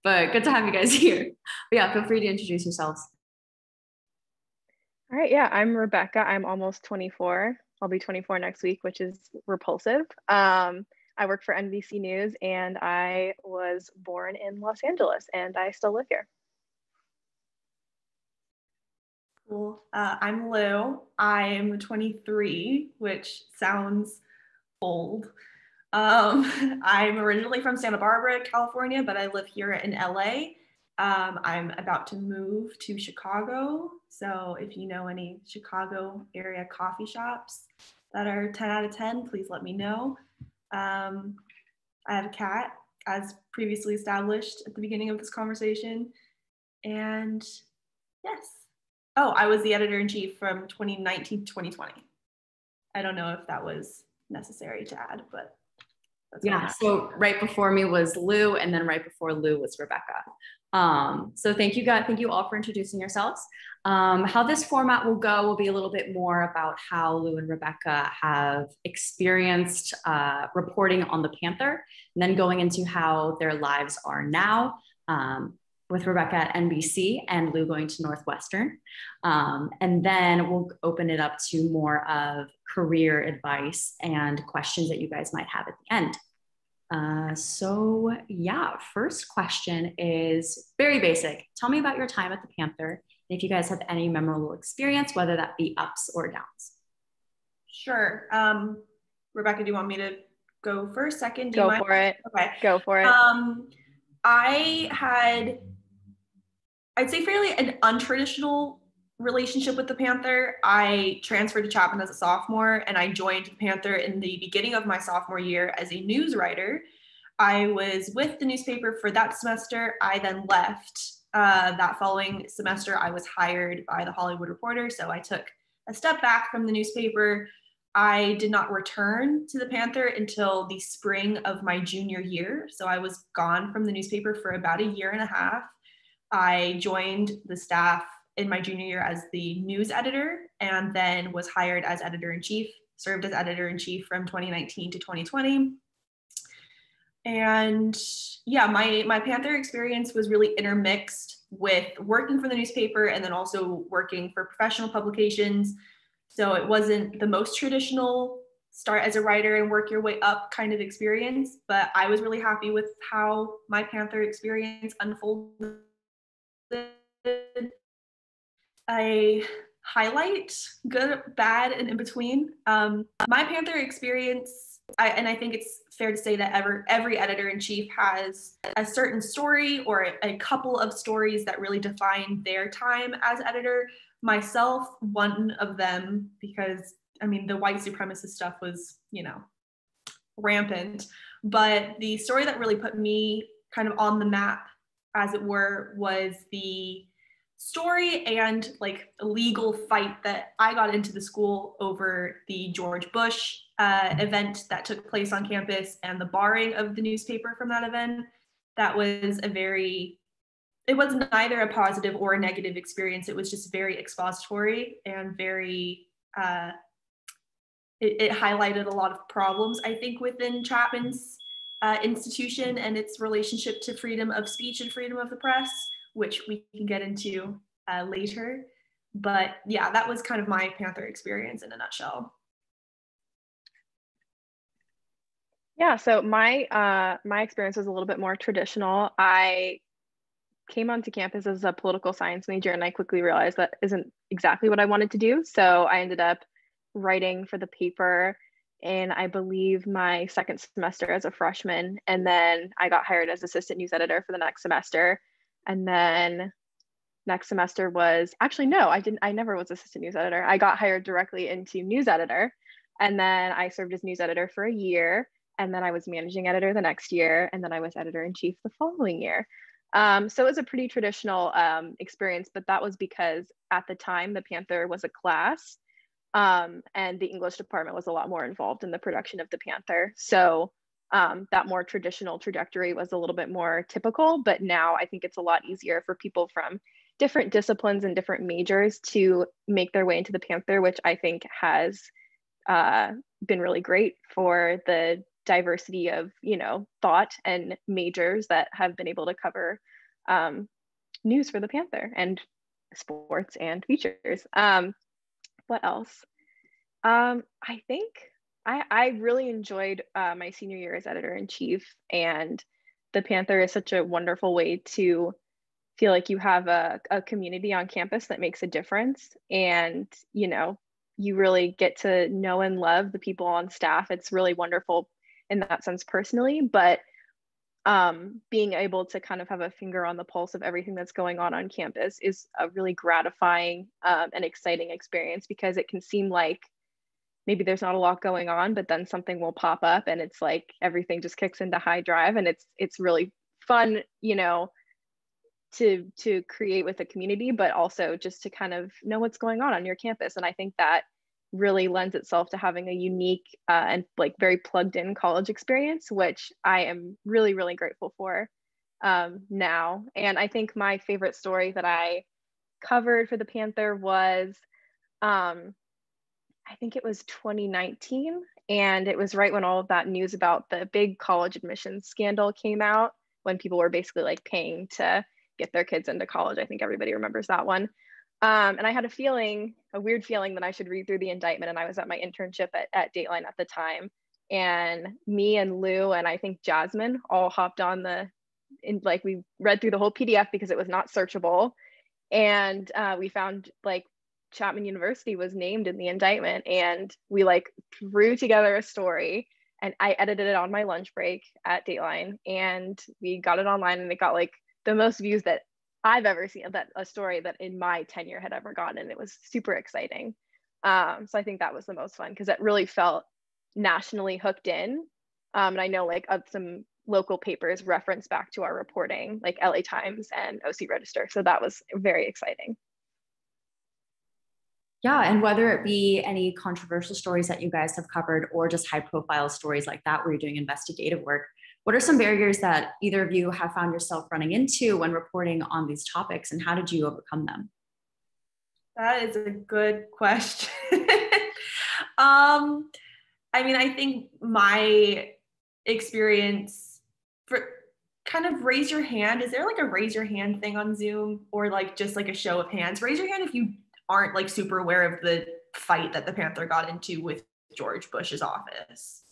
but good to have you guys here. But yeah, feel free to introduce yourselves. All right, yeah, I'm Rebecca. I'm almost 24. I'll be 24 next week, which is repulsive. I work for NBC News and I was born in Los Angeles and I still live here. Cool. I'm Lou. I'm 23, which sounds old. I'm originally from Santa Barbara, California, but I live here in LA. I'm about to move to Chicago. So if you know any Chicago area coffee shops that are 10 out of 10, please let me know. I have a cat, as previously established at the beginning of this conversation. And yes. Oh, I was the editor-in-chief from 2019 to 2020. I don't know if that was necessary to add, but that's yeah. So right before me was Lou, and then right before Lou was Rebecca. So thank you guys, thank you all for introducing yourselves. How this format will go will be a little bit more about how Lou and Rebecca have experienced reporting on the Panther, and then going into how their lives are now. With Rebecca at NBC and Lou going to Northwestern. And then we'll open it up to more of career advice and questions that you guys might have at the end. So yeah, first question is very basic. Tell me about your time at the Panther, and if you guys have any memorable experience, whether that be ups or downs. Sure. Rebecca, do you want me to go first, second? Go for it. Okay. Go for it. I had, I'd say, fairly an untraditional relationship with the Panther. I transferred to Chapman as a sophomore, and I joined the Panther in the beginning of my sophomore year as a news writer. I was with the newspaper for that semester. I then left. That following semester, I was hired by the Hollywood Reporter, so I took a step back from the newspaper. I did not return to the Panther until the spring of my junior year, so I was gone from the newspaper for about a year and a half. I joined the staff in my junior year as the news editor, and then was hired as editor-in-chief, served as editor-in-chief from 2019 to 2020. And yeah, my Panther experience was really intermixed with working for the newspaper and then also working for professional publications. So it wasn't the most traditional start as a writer and work your way up kind of experience, but I was really happy with how my Panther experience unfolded. I highlight good, bad, and in between. My Panther experience, and I think it's fair to say that every editor-in-chief has a certain story or a couple of stories that really define their time as editor. Myself, one of them, because I mean, the white supremacist stuff was, rampant. But the story that really put me kind of on the map, as it were, was the story and like a legal fight that I got into the school over the George Bush event that took place on campus and the barring of the newspaper from that event. That was it was neither a positive or a negative experience. It was just very expository and very, it highlighted a lot of problems, I think, within Chapman's institution and its relationship to freedom of speech and freedom of the press, which we can get into later. But yeah, that was kind of my Panther experience in a nutshell. Yeah, so my experience was a little bit more traditional. I came onto campus as a political science major, and I quickly realized that isn't exactly what I wanted to do. So I ended up writing for the paper in, I believe, my second semester as a freshman. And then I got hired as assistant news editor for the next semester. And then next semester was, actually, no, I never was assistant news editor. I got hired directly into news editor. And then I served as news editor for a year. And then I was managing editor the next year. And then I was editor-in-chief the following year. So it was a pretty traditional experience, but that was because at the time the Panther was a class, and the English department was a lot more involved in the production of the Panther. So that more traditional trajectory was a little bit more typical, but now I think it's a lot easier for people from different disciplines and different majors to make their way into the Panther, which I think has been really great for the diversity of, thought and majors that have been able to cover news for the Panther and sports and features. What else? I think I really enjoyed my senior year as editor-in-chief, and the Panther is such a wonderful way to feel like you have a community on campus that makes a difference. And, you really get to know and love the people on staff. It's really wonderful in that sense personally, but being able to kind of have a finger on the pulse of everything that's going on campus is a really gratifying and exciting experience, because it can seem like maybe there's not a lot going on, but then something will pop up and it's like everything just kicks into high drive, and it's really fun, to create with the community, but also just to kind of know what's going on your campus. And I think that really lends itself to having a unique and like very plugged in college experience, which I am really, really grateful for now. And I think my favorite story that I covered for the Panther was, I think it was 2019. And it was right when all of that news about the big college admissions scandal came out, when people were basically like paying to get their kids into college. I think everybody remembers that one. And I had a weird feeling that I should read through the indictment. And I was at my internship at Dateline at the time. And me and Lou and I think Jasmine all hopped on we read through the whole PDF because it was not searchable. And we found like Chapman University was named in the indictment, and we like threw together a story, and I edited it on my lunch break at Dateline, and we got it online, and it got like the most views that I've ever seen, a story that in my tenure had ever gotten. And it was super exciting. So I think that was the most fun, because it really felt nationally hooked in. And I know like some local papers reference back to our reporting, like LA Times and OC Register. So that was very exciting. Yeah, and whether it be any controversial stories that you guys have covered, or just high profile stories like that where you're doing investigative work, what are some barriers that either of you have found yourself running into when reporting on these topics, and how did you overcome them? That is a good question. I think my experience for kind of raise your hand. Is there like a raise your hand thing on Zoom, or like just like a show of hands? Raise your hand if you aren't like super aware of the fight that the Panther got into with George Bush's office.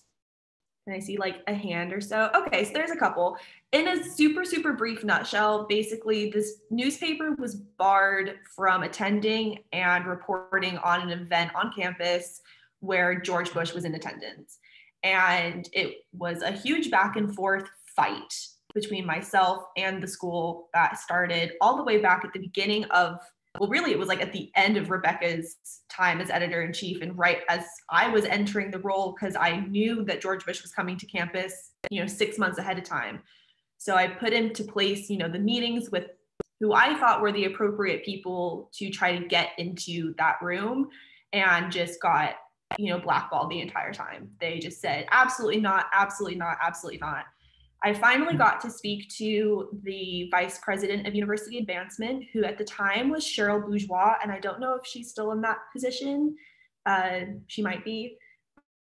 And I see like a hand or so. Okay, so there's a couple. In a super, super brief nutshell, basically this newspaper was barred from attending and reporting on an event on campus where George Bush was in attendance. And it was a huge back and forth fight between myself and the school that started all the way back at the beginning of, well, really, it was like at the end of Rebecca's time as editor-in-chief, and right as I was entering the role, because I knew that George Bush was coming to campus, 6 months ahead of time. So I put into place, the meetings with who I thought were the appropriate people to try to get into that room, and just got, blackballed the entire time. They just said, absolutely not, absolutely not, absolutely not. I finally got to speak to the vice president of university advancement, who at the time was Cheryl Bourgeois, and I don't know if she's still in that position. She might be,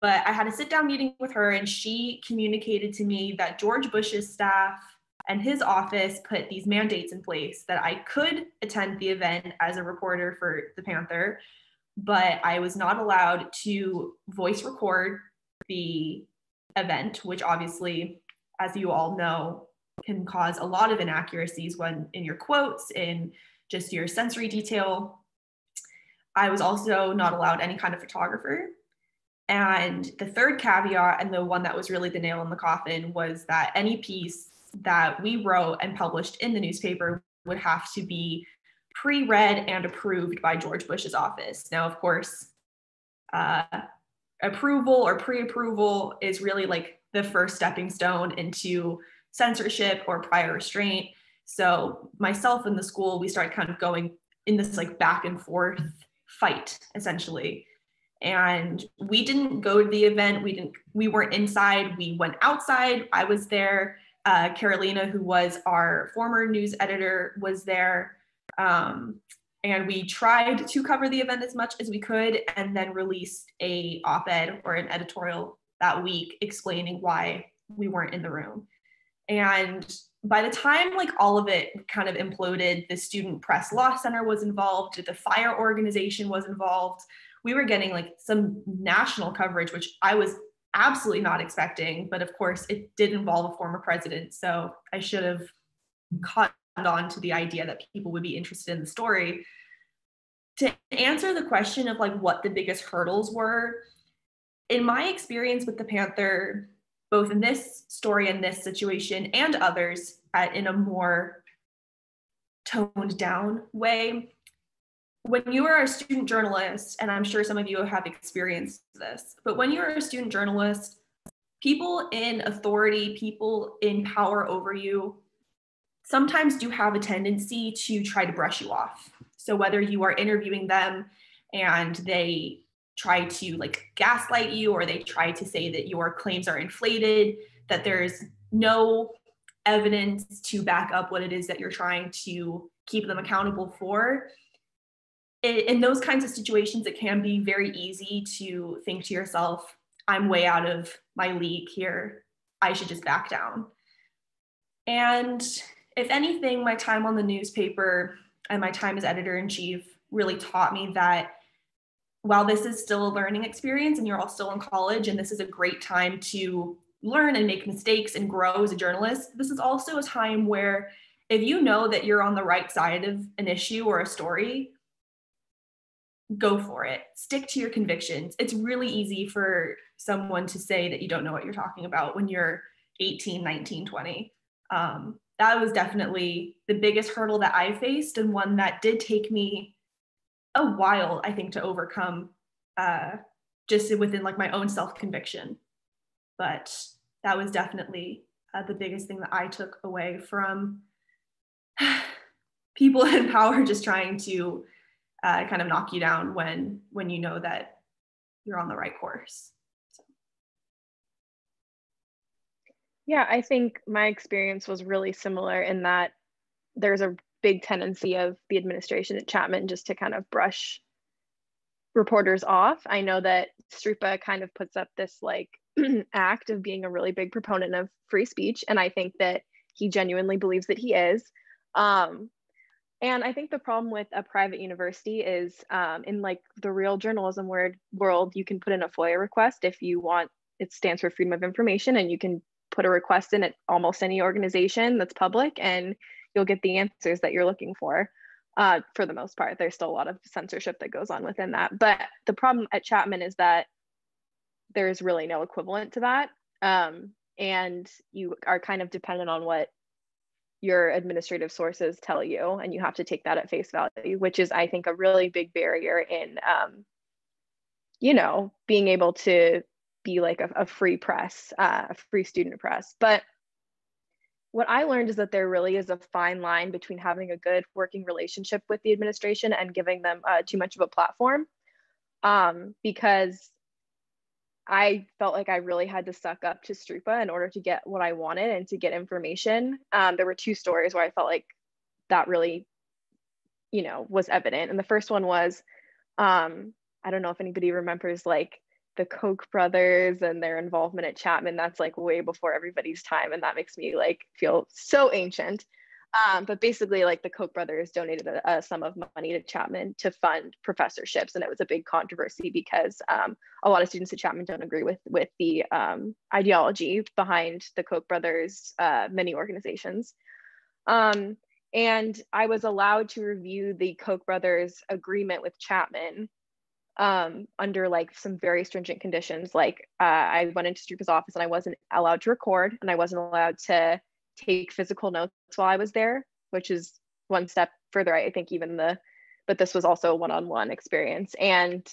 but I had a sit-down meeting with her, and she communicated to me that George Bush's staff and his office put these mandates in place that I could attend the event as a reporter for the Panther, but I was not allowed to voice record the event, which obviously, as you all know, can cause a lot of inaccuracies when in your quotes, in just your sensory detail. I was also not allowed any kind of photographer. And the third caveat, and the one that was really the nail in the coffin, was that any piece that we wrote and published in the newspaper would have to be pre-read and approved by George Bush's office. Now, of course, approval or pre-approval is really like the first stepping stone into censorship or prior restraint. So myself and the school, we started kind of going in this like back and forth fight, essentially. And we didn't go to the event. We weren't inside. We went outside. I was there. Carolina, who was our former news editor, was there. And we tried to cover the event as much as we could, and then released a op-ed or an editorial that week explaining why we weren't in the room. And by the time like all of it kind of imploded, the Student Press Law Center was involved, the fire organization was involved. We were getting like some national coverage, which I was absolutely not expecting. But of course, it did involve a former president. So I should have caught on to the idea that people would be interested in the story. To answer the question of like what the biggest hurdles were, in my experience with the Panther, both in this story and this situation and others in a more toned down way, when you are a student journalist, and I'm sure some of you have experienced this, but when you're a student journalist, people in authority, people in power over you, sometimes do have a tendency to try to brush you off. So whether you are interviewing them and they try to like gaslight you, or they try to say that your claims are inflated, that there's no evidence to back up what it is that you're trying to keep them accountable for. In those kinds of situations, it can be very easy to think to yourself, I'm way out of my league here. I should just back down. And if anything, my time on the newspaper and my time as editor-in-chief really taught me that while this is still a learning experience and you're all still in college and this is a great time to learn and make mistakes and grow as a journalist, this is also a time where if you know that you're on the right side of an issue or a story, go for it. Stick to your convictions. It's really easy for someone to say that you don't know what you're talking about when you're 18, 19, 20. That was definitely the biggest hurdle that I faced, and one that did take me a while, I think, to overcome, just within like my own self-conviction. But that was definitely the biggest thing that I took away from people in power just trying to kind of knock you down when you know that you're on the right course. So. Yeah, I think my experience was really similar in that there's a big tendency of the administration at Chapman just to kind of brush reporters off. I know that Strupa kind of puts up this like act of being a really big proponent of free speech, and I think that he genuinely believes that he is. And I think the problem with a private university is in like the real journalism world, you can put in a FOIA request if you want. It stands for Freedom of Information, and you can put a request in at almost any organization that's public, and you'll get the answers that you're looking for the most part. There's still a lot of censorship that goes on within that. But the problem at Chapman is that there's really no equivalent to that. And you are kind of dependent on what your administrative sources tell you, and you have to take that at face value, which is, I think, a really big barrier in, being able to be like a free press, a free student press. But what I learned is that there really is a fine line between having a good working relationship with the administration and giving them too much of a platform, because I felt like I really had to suck up to Strupa in order to get what I wanted and to get information. There were two stories where I felt like that really, was evident. And the first one was, I don't know if anybody remembers like the Koch brothers and their involvement at Chapman. That's like way before everybody's time, and that makes me like feel so ancient. But basically, like the Koch brothers donated a sum of money to Chapman to fund professorships, and it was a big controversy because a lot of students at Chapman don't agree with the ideology behind the Koch brothers' many organizations. And I was allowed to review the Koch brothers' agreement with Chapman under like some very stringent conditions. Like I went into Strupa's office and I wasn't allowed to record, and I wasn't allowed to take physical notes while I was there, which is one step further, I think, but this was also a one-on-one experience. And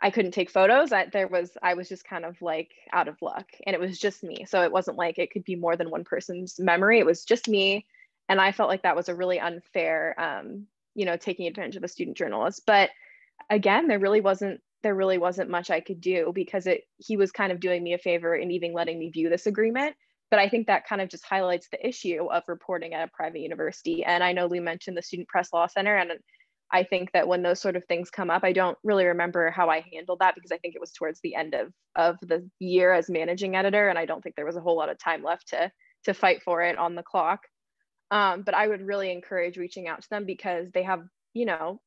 I couldn't take photos. I was just kind of like out of luck, and it was just me. So it wasn't like it could be more than one person's memory. It was just me. And I felt like that was a really unfair, taking advantage of a student journalist. But again, there really wasn't much I could do, because he was kind of doing me a favor in even letting me view this agreement. But I think that kind of just highlights the issue of reporting at a private university. And I know Lou mentioned the Student Press Law Center, and I think that when those sort of things come up, I don't really remember how I handled that because I think it was towards the end of the year as managing editor, and I don't think there was a whole lot of time left to fight for it on the clock. But I would really encourage reaching out to them because they have, you know,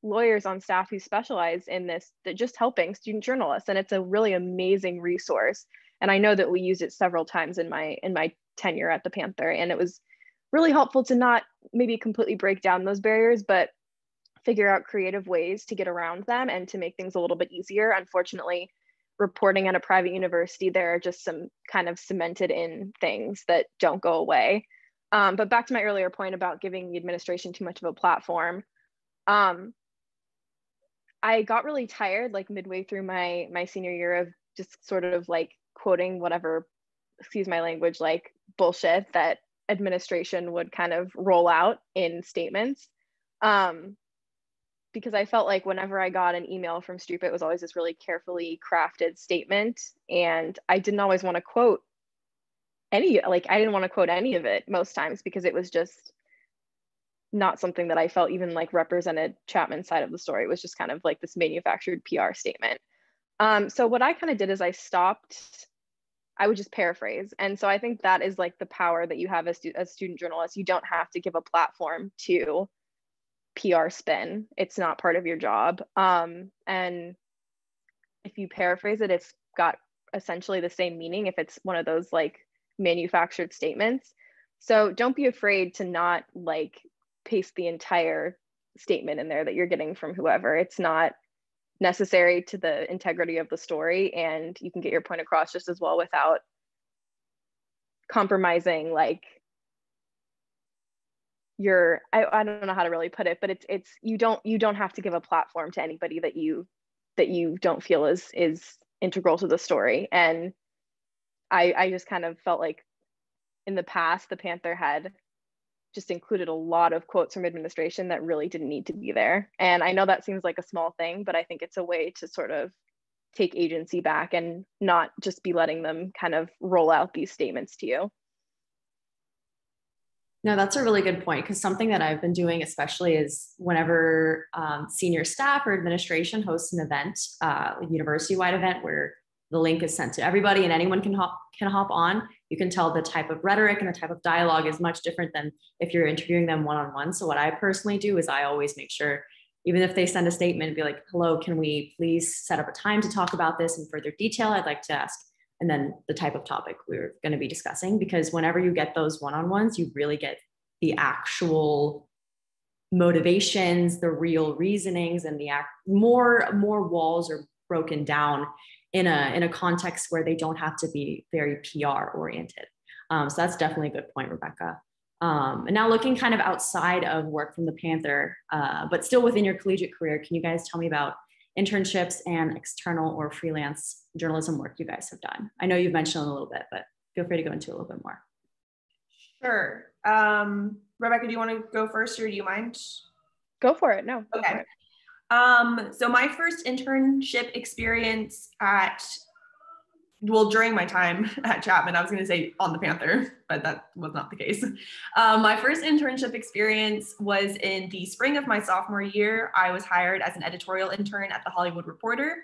lawyers on staff who specialize in this, that just helping student journalists, and it's a really amazing resource. And I know that we used it several times in my tenure at the Panther, and it was really helpful to not maybe completely break down those barriers, but figure out creative ways to get around them and to make things a little bit easier. Unfortunately, reporting at a private university, there are just some kind of cemented in things that don't go away. But back to my earlier point about giving the administration too much of a platform, I got really tired like midway through my senior year of just sort of like quoting whatever, excuse my language, like bullshit that administration would kind of roll out in statements. Because I felt like whenever I got an email from Stroop, it was always this really carefully crafted statement. And I didn't always want to quote I didn't want to quote any of it most times because it was just not something that I felt even like represented Chapman's side of the story. It was just kind of like this manufactured PR statement. So what I kind of did is I would just paraphrase. And so I think that is like the power that you have as student journalists. You don't have to give a platform to PR spin. It's not part of your job. And if you paraphrase it, it's got essentially the same meaning if it's one of those like manufactured statements. So don't be afraid to not like paste the entire statement in there that you're getting from whoever. It's not necessary to the integrity of the story, and you can get your point across just as well without compromising like I don't know how to really put it, but it's you don't have to give a platform to anybody that you don't feel is integral to the story. And I just kind of felt like in the past the Panther had just included a lot of quotes from administration that really didn't need to be there. And I know that seems like a small thing, but I think it's a way to sort of take agency back and not just be letting them kind of roll out these statements to you. No, that's a really good point, because something that I've been doing especially is whenever senior staff or administration hosts an event, a university-wide event where the link is sent to everybody and anyone can hop on, you can tell the type of rhetoric and the type of dialogue is much different than if you're interviewing them one-on-one. So what I personally do is I always make sure, even if they send a statement, be like, hello, can we please set up a time to talk about this in further detail? I'd like to ask. And then the type of topic we're going to be discussing, because whenever you get those one-on-ones, you really get the actual motivations, the real reasonings, and the more walls are broken down in a context where they don't have to be very PR oriented. So that's definitely a good point, Rebecca. And now looking kind of outside of work from the Panther, but still within your collegiate career, can you guys tell me about internships and external or freelance journalism work you guys have done? I know you've mentioned a little bit, but feel free to go into a little bit more. Sure. Rebecca, do you want to go first, or do you mind? Go for it. No. Okay. So my first internship experience during my time at Chapman, I was going to say on the Panther, but that was not the case. My first internship experience was in the spring of my sophomore year. I was hired as an editorial intern at The Hollywood Reporter.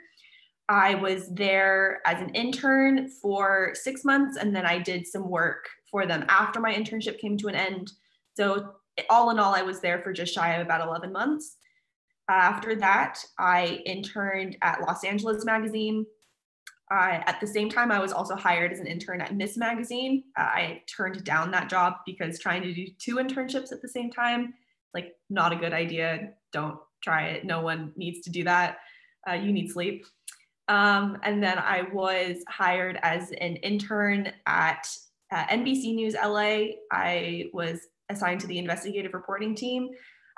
I was there as an intern for 6 months, and then I did some work for them after my internship came to an end. So all in all, I was there for just shy of about 11 months. After that, I interned at Los Angeles Magazine. At the same time, I was also hired as an intern at Miss Magazine. I turned down that job because trying to do 2 internships at the same time, like, not a good idea. Don't try it. No one needs to do that. You need sleep. And then I was hired as an intern at NBC News LA. I was assigned to the investigative reporting team.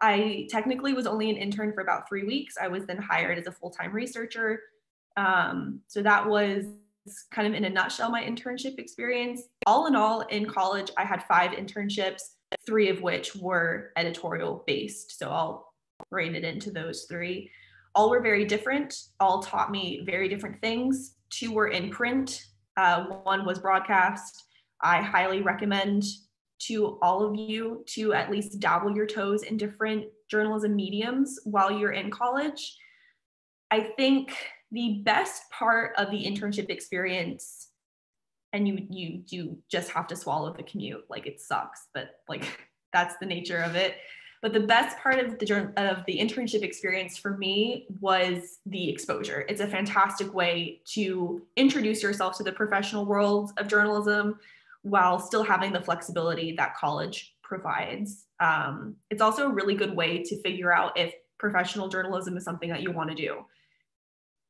I technically was only an intern for about 3 weeks. I was then hired as a full-time researcher. So that was kind of in a nutshell my internship experience. All in all, in college, I had 5 internships, 3 of which were editorial based. So I'll rate it into those 3. All were very different. All taught me very different things. 2 were in print. 1 was broadcast. I highly recommend to all of you to at least dabble your toes in different journalism mediums while you're in college. I think the best part of the internship experience, and you just have to swallow the commute, like it sucks, but like that's the nature of it. But the best part of the internship experience for me was the exposure. It's a fantastic way to introduce yourself to the professional world of journalism while still having the flexibility that college provides. It's also a really good way to figure out if professional journalism is something that you want to do.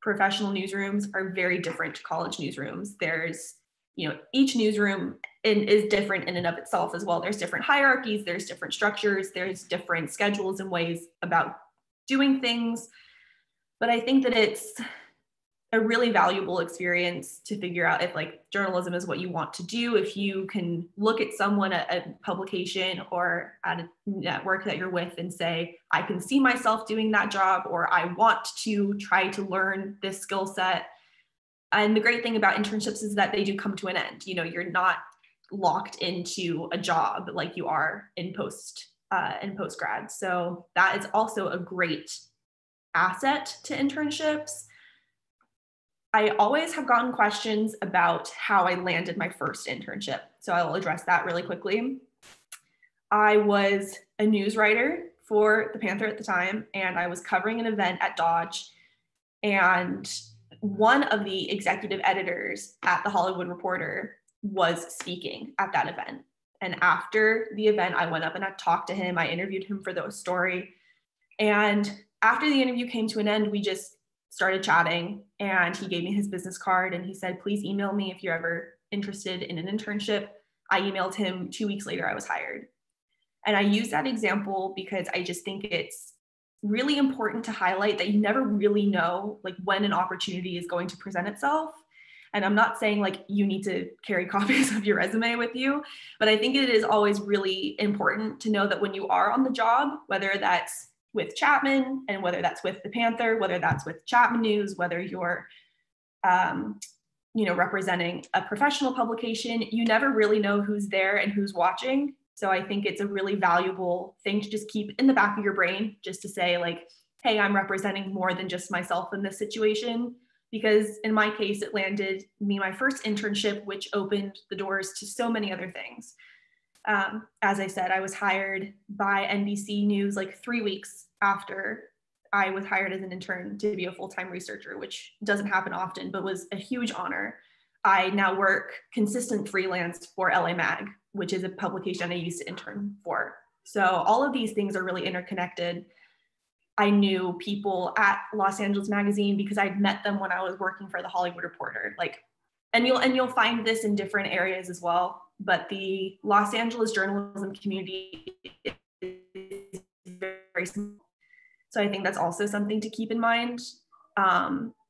Professional newsrooms are very different to college newsrooms. There's, each newsroom is different in and of itself as well. There's different hierarchies, there's different structures, there's different schedules and ways about doing things. But I think that it's a really valuable experience to figure out if like journalism is what you want to do. If you can look at someone at a publication or at a network that you're with and say, I can see myself doing that job, or I want to try to learn this skill set. And the great thing about internships is that they do come to an end. You're not locked into a job like you are in post-grad. So that is also a great asset to internships. I always have gotten questions about how I landed my first internship. So I will address that really quickly. I was a news writer for the Panther at the time, and I was covering an event at Dodge. And one of the executive editors at The Hollywood Reporter was speaking at that event. And after the event, I went up and I talked to him. I interviewed him for the story. And after the interview came to an end, we just started chatting, and he gave me his business card and he said, please email me if you're ever interested in an internship. I emailed him 2 weeks later, I was hired. And I use that example because I just think it's really important to highlight that you never really know like when an opportunity is going to present itself. And I'm not saying like you need to carry copies of your resume with you, but I think it is always really important to know that when you are on the job, whether that's with Chapman and whether that's with the Panther, whether that's with Chapman News, whether you're representing a professional publication, you never really know who's there and who's watching. So I think it's a really valuable thing to just keep in the back of your brain, just to say like, hey, I'm representing more than just myself in this situation. Because in my case, it landed me my first internship, which opened the doors to so many other things. As I said, I was hired by NBC News like 3 weeks after I was hired as an intern to be a full-time researcher, which doesn't happen often, but was a huge honor. I now work consistent freelance for LA Mag, which is a publication I used to intern for. So all of these things are really interconnected. I knew people at Los Angeles Magazine because I'd met them when I was working for the Hollywood Reporter. And you'll find this in different areas as well. But the Los Angeles journalism community is very small. So I think that's also something to keep in mind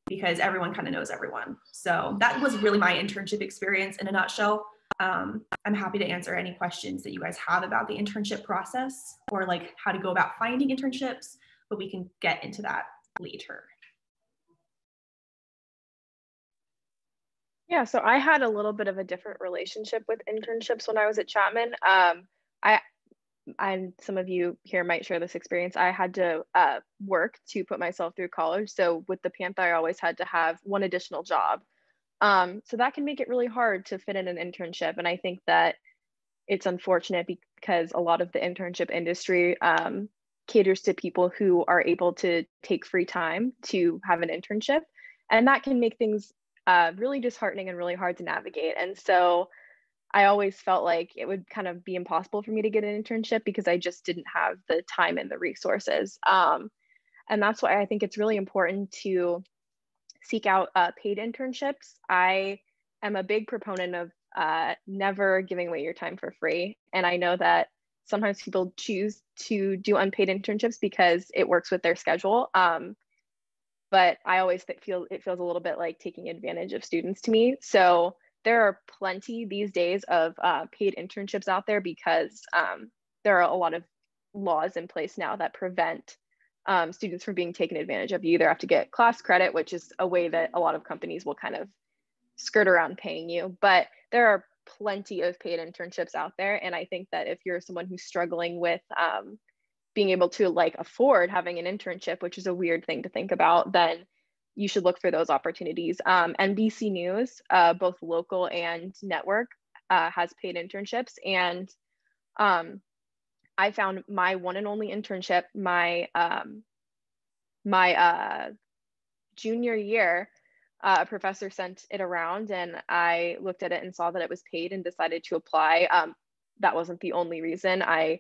because everyone kind of knows everyone. So that was really my internship experience in a nutshell. I'm happy to answer any questions that you guys have about the internship process or like how to go about finding internships, but we can get into that later. Yeah, so I had a little bit of a different relationship with internships when I was at Chapman. And some of you here might share this experience. I had to work to put myself through college. So with the Panther, I always had to have one additional job. So that can make it really hard to fit in an internship. And I think that it's unfortunate because a lot of the internship industry caters to people who are able to take free time to have an internship. And that can make things really disheartening and really hard to navigate. And so I always felt like it would kind of be impossible for me to get an internship because I just didn't have the time and the resources. And that's why I think it's really important to seek out paid internships. I am a big proponent of never giving away your time for free. And I know that sometimes people choose to do unpaid internships because it works with their schedule. But I always feel it feels a little bit like taking advantage of students to me. So there are plenty these days of paid internships out there because there are a lot of laws in place now that prevent students from being taken advantage of. You either have to get class credit, which is a way that a lot of companies will kind of skirt around paying you, but there are plenty of paid internships out there. And I think that if you're someone who's struggling with being able to like afford having an internship, which is a weird thing to think about, then you should look for those opportunities. NBC News, both local and network, has paid internships. And I found my one and only internship, my junior year. A professor sent it around and I looked at it and saw that it was paid and decided to apply. That wasn't the only reason. I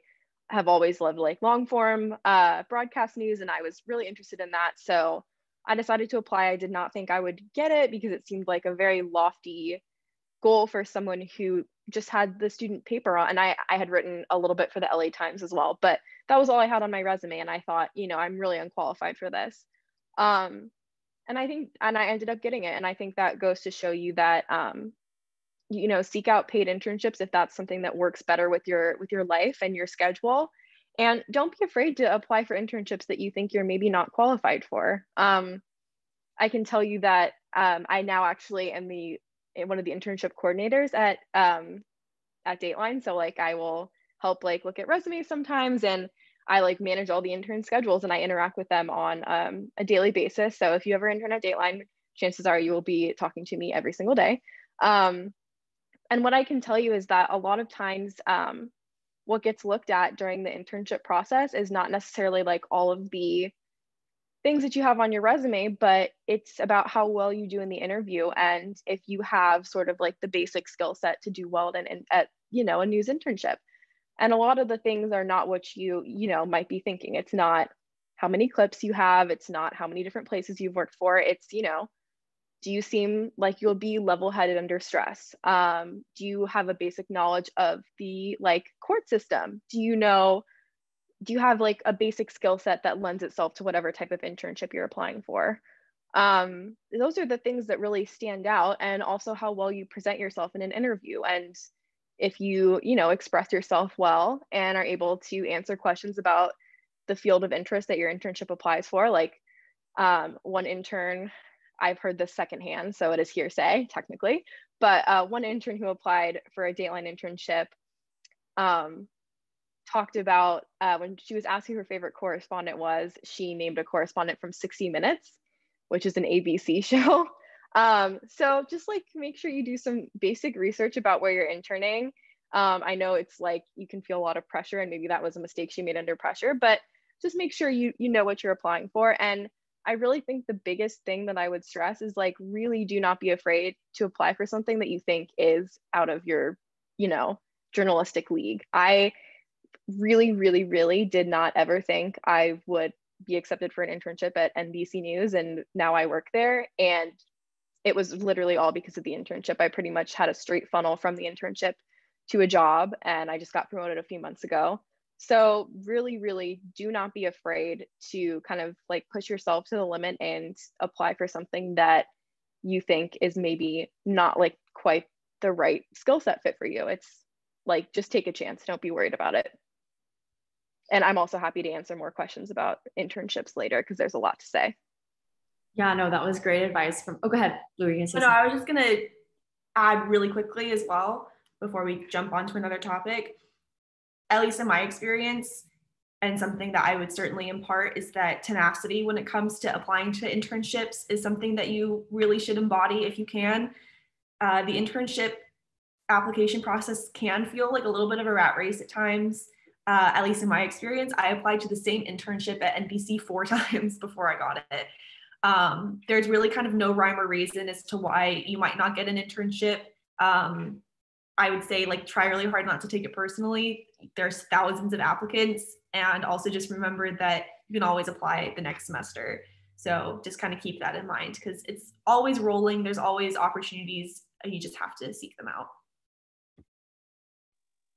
have always loved like long form broadcast news, and I was really interested in that. So I decided to apply. I did not think I would get it because it seemed like a very lofty goal for someone who just had the student paper on. And I had written a little bit for the LA Times as well, but that was all I had on my resume. And I thought, you know, I'm really unqualified for this. And I ended up getting it. And I think that goes to show you that, you know, seek out paid internships if that's something that works better with your life and your schedule. And don't be afraid to apply for internships that you think you're maybe not qualified for. I can tell you that I now actually am one of the internship coordinators at Dateline. So like I will help like look at resumes sometimes, and I like manage all the intern schedules and I interact with them on a daily basis. So if you ever intern at Dateline, chances are you will be talking to me every single day. And what I can tell you is that a lot of times what gets looked at during the internship process is not necessarily like all of the things that you have on your resume, but it's about how well you do in the interview. And if you have sort of like the basic skill set to do well at you know, a news internship. And a lot of the things are not what you know, might be thinking. It's not how many clips you have. It's not how many different places you've worked for. It's, you know, do you seem like you'll be level-headed under stress? Do you have a basic knowledge of the like court system? Do you have like a basic skill set that lends itself to whatever type of internship you're applying for? Those are the things that really stand out, and also how well you present yourself in an interview. And if you know, express yourself well and are able to answer questions about the field of interest that your internship applies for, like one intern, I've heard this secondhand, so it is hearsay technically, but one intern who applied for a Dateline internship talked about when she was asked who her favorite correspondent was, she named a correspondent from 60 Minutes, which is an ABC show. So just like make sure you do some basic research about where you're interning. I know it's like you can feel a lot of pressure, and maybe that was a mistake she made under pressure, but just make sure you know what you're applying for. And I really think the biggest thing that I would stress is like, really do not be afraid to apply for something that you think is out of your, you know, journalistic league. I really did not ever think I would be accepted for an internship at NBC News, and now I work there. And it was literally all because of the internship. I pretty much had a straight funnel from the internship to a job, and I just got promoted a few months ago. So really do not be afraid to kind of like push yourself to the limit and apply for something that you think is maybe not like quite the right skill set fit for you. It's like, just take a chance. Don't be worried about it. And I'm also happy to answer more questions about internships later, because there's a lot to say. Yeah, no, that was great advice oh, go ahead, Lou, you're gonna say something. I was just gonna add really quickly as well, before we jump on to another topic. At least in my experience, and something that I would certainly impart, is that tenacity when it comes to applying to internships is something that you really should embody if you can. The internship application process can feel like a little bit of a rat race at times. At least in my experience, I applied to the same internship at NBC 4 times before I got it. There's really kind of no rhyme or reason as to why you might not get an internship. I would say like try really hard not to take it personally. There's thousands of applicants, and also just remember that you can always apply the next semester. So just kind of keep that in mind, because it's always rolling. There's always opportunities. You just have to seek them out.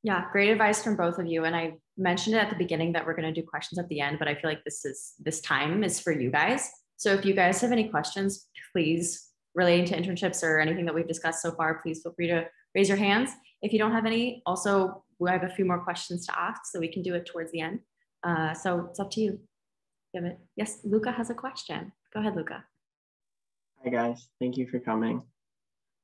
Yeah, great advice from both of you. And I mentioned it at the beginning that we're going to do questions at the end, but I feel like this time is for you guys. So if you guys have any questions, please, relating to internships or anything that we've discussed so far, please feel free to raise your hands. If you don't have any, also, we have a few more questions to ask, so we can do it towards the end. So it's up to you. Yes, Luca has a question. Go ahead, Luca. Hi guys, thank you for coming.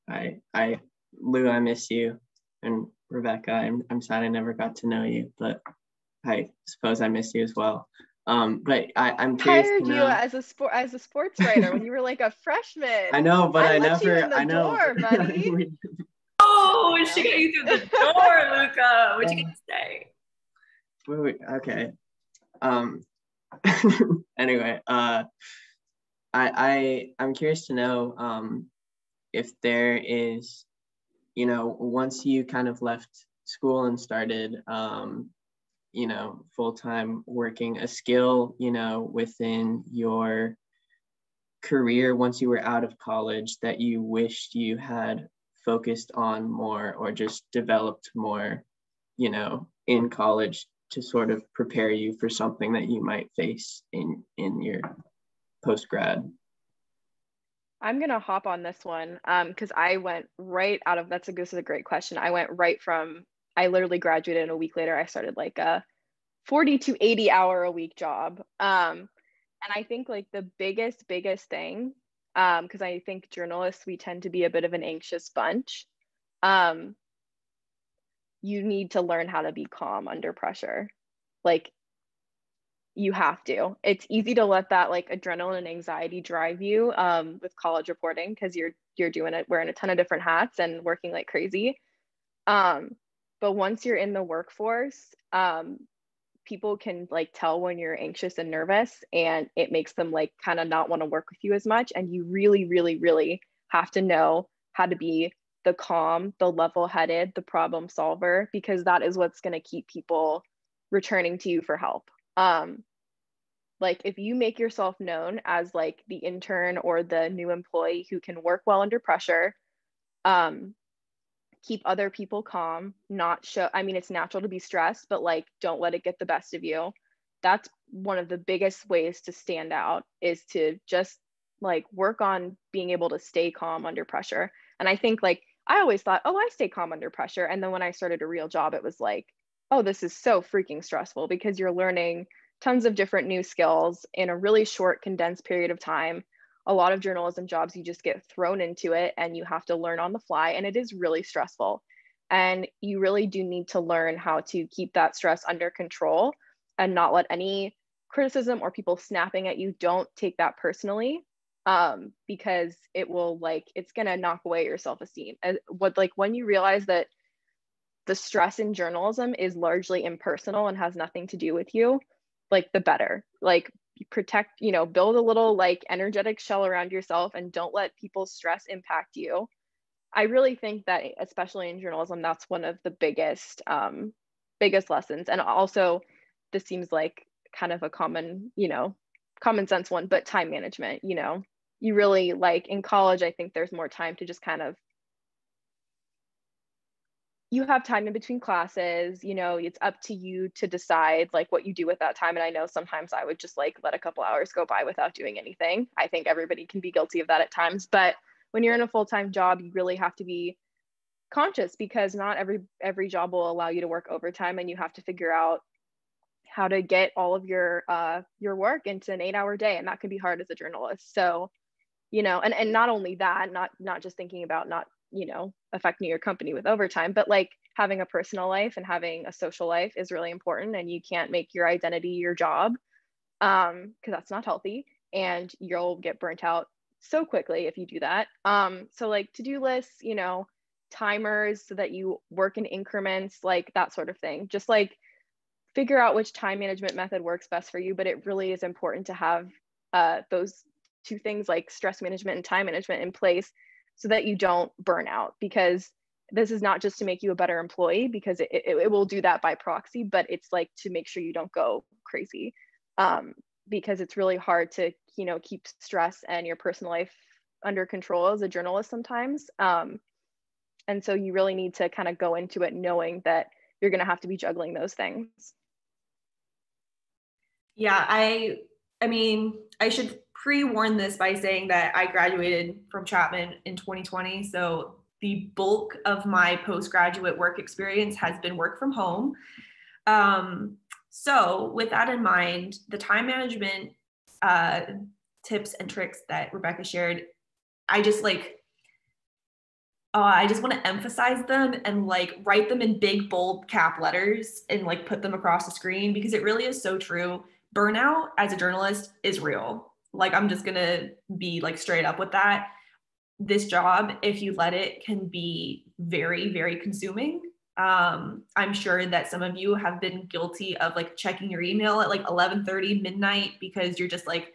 Lou, I miss you. And Rebecca, I'm sad I never got to know you, but I suppose I miss you as well. But I'm curious Hired to you know. as a sports writer when you were like a freshman. I know, but I let you never. in the I know. door, buddy. Oh, she got you through the door, Luca. What'd you get to say? Wait, okay. Anyway, I'm curious to know if there is, once you kind of left school and started, full-time working, a skill, within your career once you were out of college that you wished you had focused on more or just developed more, in college to sort of prepare you for something that you might face in your post-grad? I'm gonna hop on this one because I went right out of this is a great question. I literally graduated and a week later I started like a 40 to 80 hour a week job. And I think like the biggest thing, because I think journalists, we tend to be a bit of an anxious bunch. You need to learn how to be calm under pressure. Like you have to. It's easy to let that like adrenaline and anxiety drive you with college reporting because you're doing it, wearing a ton of different hats and working like crazy. But once you're in the workforce, people can like tell when you're anxious and nervous, and it makes them like kind of not want to work with you as much. And you really, really, really have to know how to be the calm, the level-headed, the problem solver, because that is what's going to keep people returning to you for help. Like if you make yourself known as like the intern or the new employee who can work well under pressure, keep other people calm, not show, I mean, it's natural to be stressed, but like, don't let it get the best of you. That's one of the biggest ways to stand out, is to just like work on being able to stay calm under pressure. And I think like, I always thought, oh, I stay calm under pressure. And then when I started a real job, it was like, oh, this is so freaking stressful because you're learning tons of different new skills in a really short, condensed period of time. A lot of journalism jobs, you just get thrown into it and you have to learn on the fly, and it is really stressful. And you really do need to learn how to keep that stress under control and not let any criticism or people snapping at you, don't take that personally, because it will like, it's gonna knock away your self-esteem. When you realize that the stress in journalism is largely impersonal and has nothing to do with you, like the better. Like protect, build a little like energetic shell around yourself and don't let people's stress impact you. I really think that especially in journalism, that's one of the biggest lessons. And also this seems like kind of a common sense one, but time management. You really, like in college, I think there's more time to just kind of, you have time in between classes, it's up to you to decide like what you do with that time. And I know sometimes I would just like let a couple hours go by without doing anything. I think everybody can be guilty of that at times, but when you're in a full-time job, you really have to be conscious because not every job will allow you to work overtime, and you have to figure out how to get all of your work into an 8-hour day. And that can be hard as a journalist. So, and not only that, not just thinking about not, affecting your company with overtime, but like having a personal life and having a social life is really important. And you can't make your identity your job, because that's not healthy, and you'll get burnt out so quickly if you do that. So like to-do lists, timers so that you work in increments, like that sort of thing. Just like figure out which time management method works best for you. But it really is important to have those two things, like stress management and time management, in place so that you don't burn out, because this is not just to make you a better employee, because it will do that by proxy, but it's like to make sure you don't go crazy, because it's really hard to keep stress and your personal life under control as a journalist sometimes, and so you really need to kind of go into it knowing that you're going to have to be juggling those things. Yeah, I mean, I should pre-warn this by saying that I graduated from Chapman in 2020. So the bulk of my postgraduate work experience has been work from home. So with that in mind, the time management tips and tricks that Rebecca shared, I just like, I just want to emphasize them and like write them in big, bold cap letters and like put them across the screen, because it really is so true. Burnout as a journalist is real. Like, I'm just going to be like straight up with that. This job, if you let it, can be very, very consuming. I'm sure that some of you have been guilty of like checking your email at like 11:30 midnight because you're just like,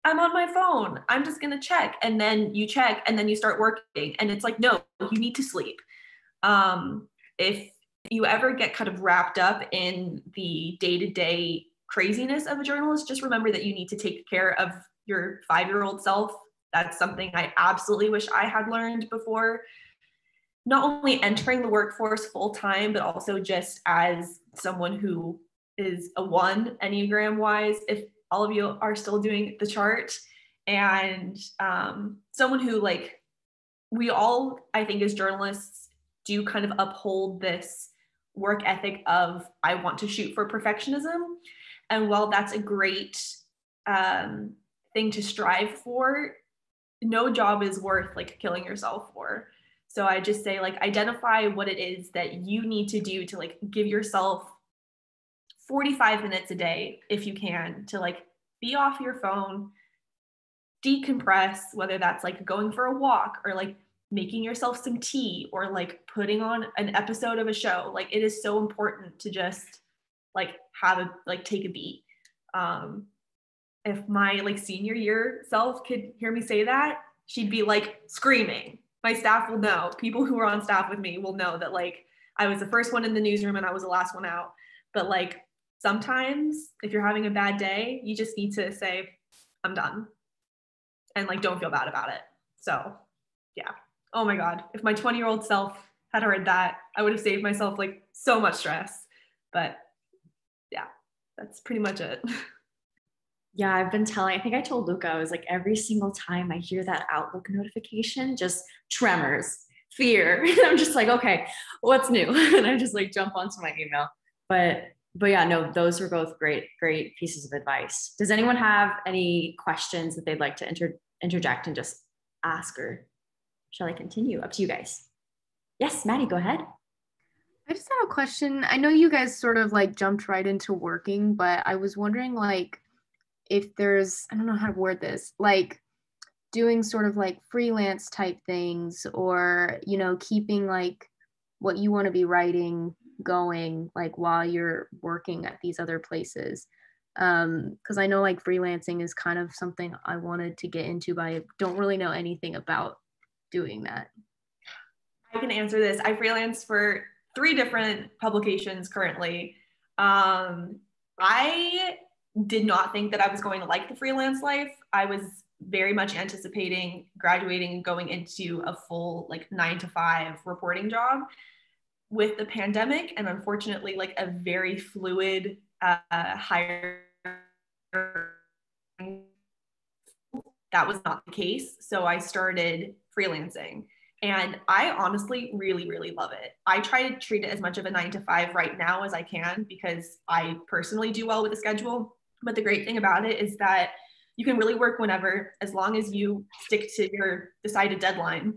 I'm on my phone, I'm just gonna check. And then you check and then you start working. And it's like, no, you need to sleep. If you ever get kind of wrapped up in the day-to-day craziness of a journalist, just remember that you need to take care of your 5-year-old self. That's something I absolutely wish I had learned before not only entering the workforce full time, but also just as someone who is a 1 Enneagram wise, if all of you are still doing the chart, and someone who, like, we all, I think as journalists, do kind of uphold this work ethic of, I want to shoot for perfectionism. And while that's a great thing to strive for, no job is worth like killing yourself for. So I just say, like, identify what it is that you need to do to like give yourself 45 minutes a day, if you can, to like be off your phone, decompress, whether that's like going for a walk or like making yourself some tea or like putting on an episode of a show. Like, it is so important to just like have a, like, take a beat. If my like senior year self could hear me say that, she'd be like screaming. My staff will know, people who are on staff with me will know that like I was the first one in the newsroom and I was the last one out. But like, sometimes if you're having a bad day, you just need to say, I'm done. And like, don't feel bad about it. So yeah. Oh my God. If my 20-year-old self had heard that, I would have saved myself like so much stress. But yeah, that's pretty much it. Yeah, I've been telling, I think I told Luca, I was like, every single time I hear that Outlook notification, just tremors, fear. I'm just like, okay, what's new? And I just like jump onto my email. But yeah, no, those were both great pieces of advice. Does anyone have any questions that they'd like to interject and just ask, or shall I continue? Up to you guys. Yes, Maddie, go ahead. I just have a question. I know you guys sort of like jumped right into working, but I was wondering like if there's, I don't know how to word this, like doing sort of like freelance type things, or, you know, keeping like what you want to be writing going like while you're working at these other places. Because I know like freelancing is kind of something I wanted to get into, but I don't really know anything about doing that. I can answer this. I freelance for 3 different publications currently. I did not think that I was going to like the freelance life. I was very much anticipating graduating and going into a full like 9-to-5 reporting job. With the pandemic and unfortunately like a very fluid hire, that was not the case. So I started freelancing. And I honestly really, really love it. I try to treat it as much of a 9-to-5 right now as I can, because I personally do well with the schedule. But the great thing about it is that you can really work whenever, as long as you stick to your decided deadline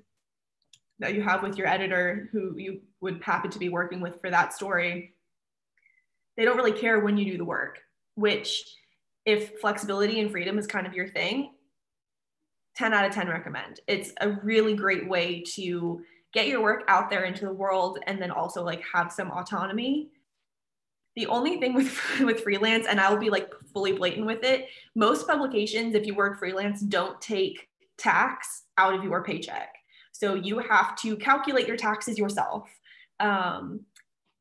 that you have with your editor, who you would happen to be working with for that story. They don't really care when you do the work, which, if flexibility and freedom is kind of your thing, 10 out of 10 recommend. It's a really great way to get your work out there into the world and then also like have some autonomy. The only thing with freelance, and I'll be like fully blatant with it, most publications, if you work freelance, don't take tax out of your paycheck. So you have to calculate your taxes yourself.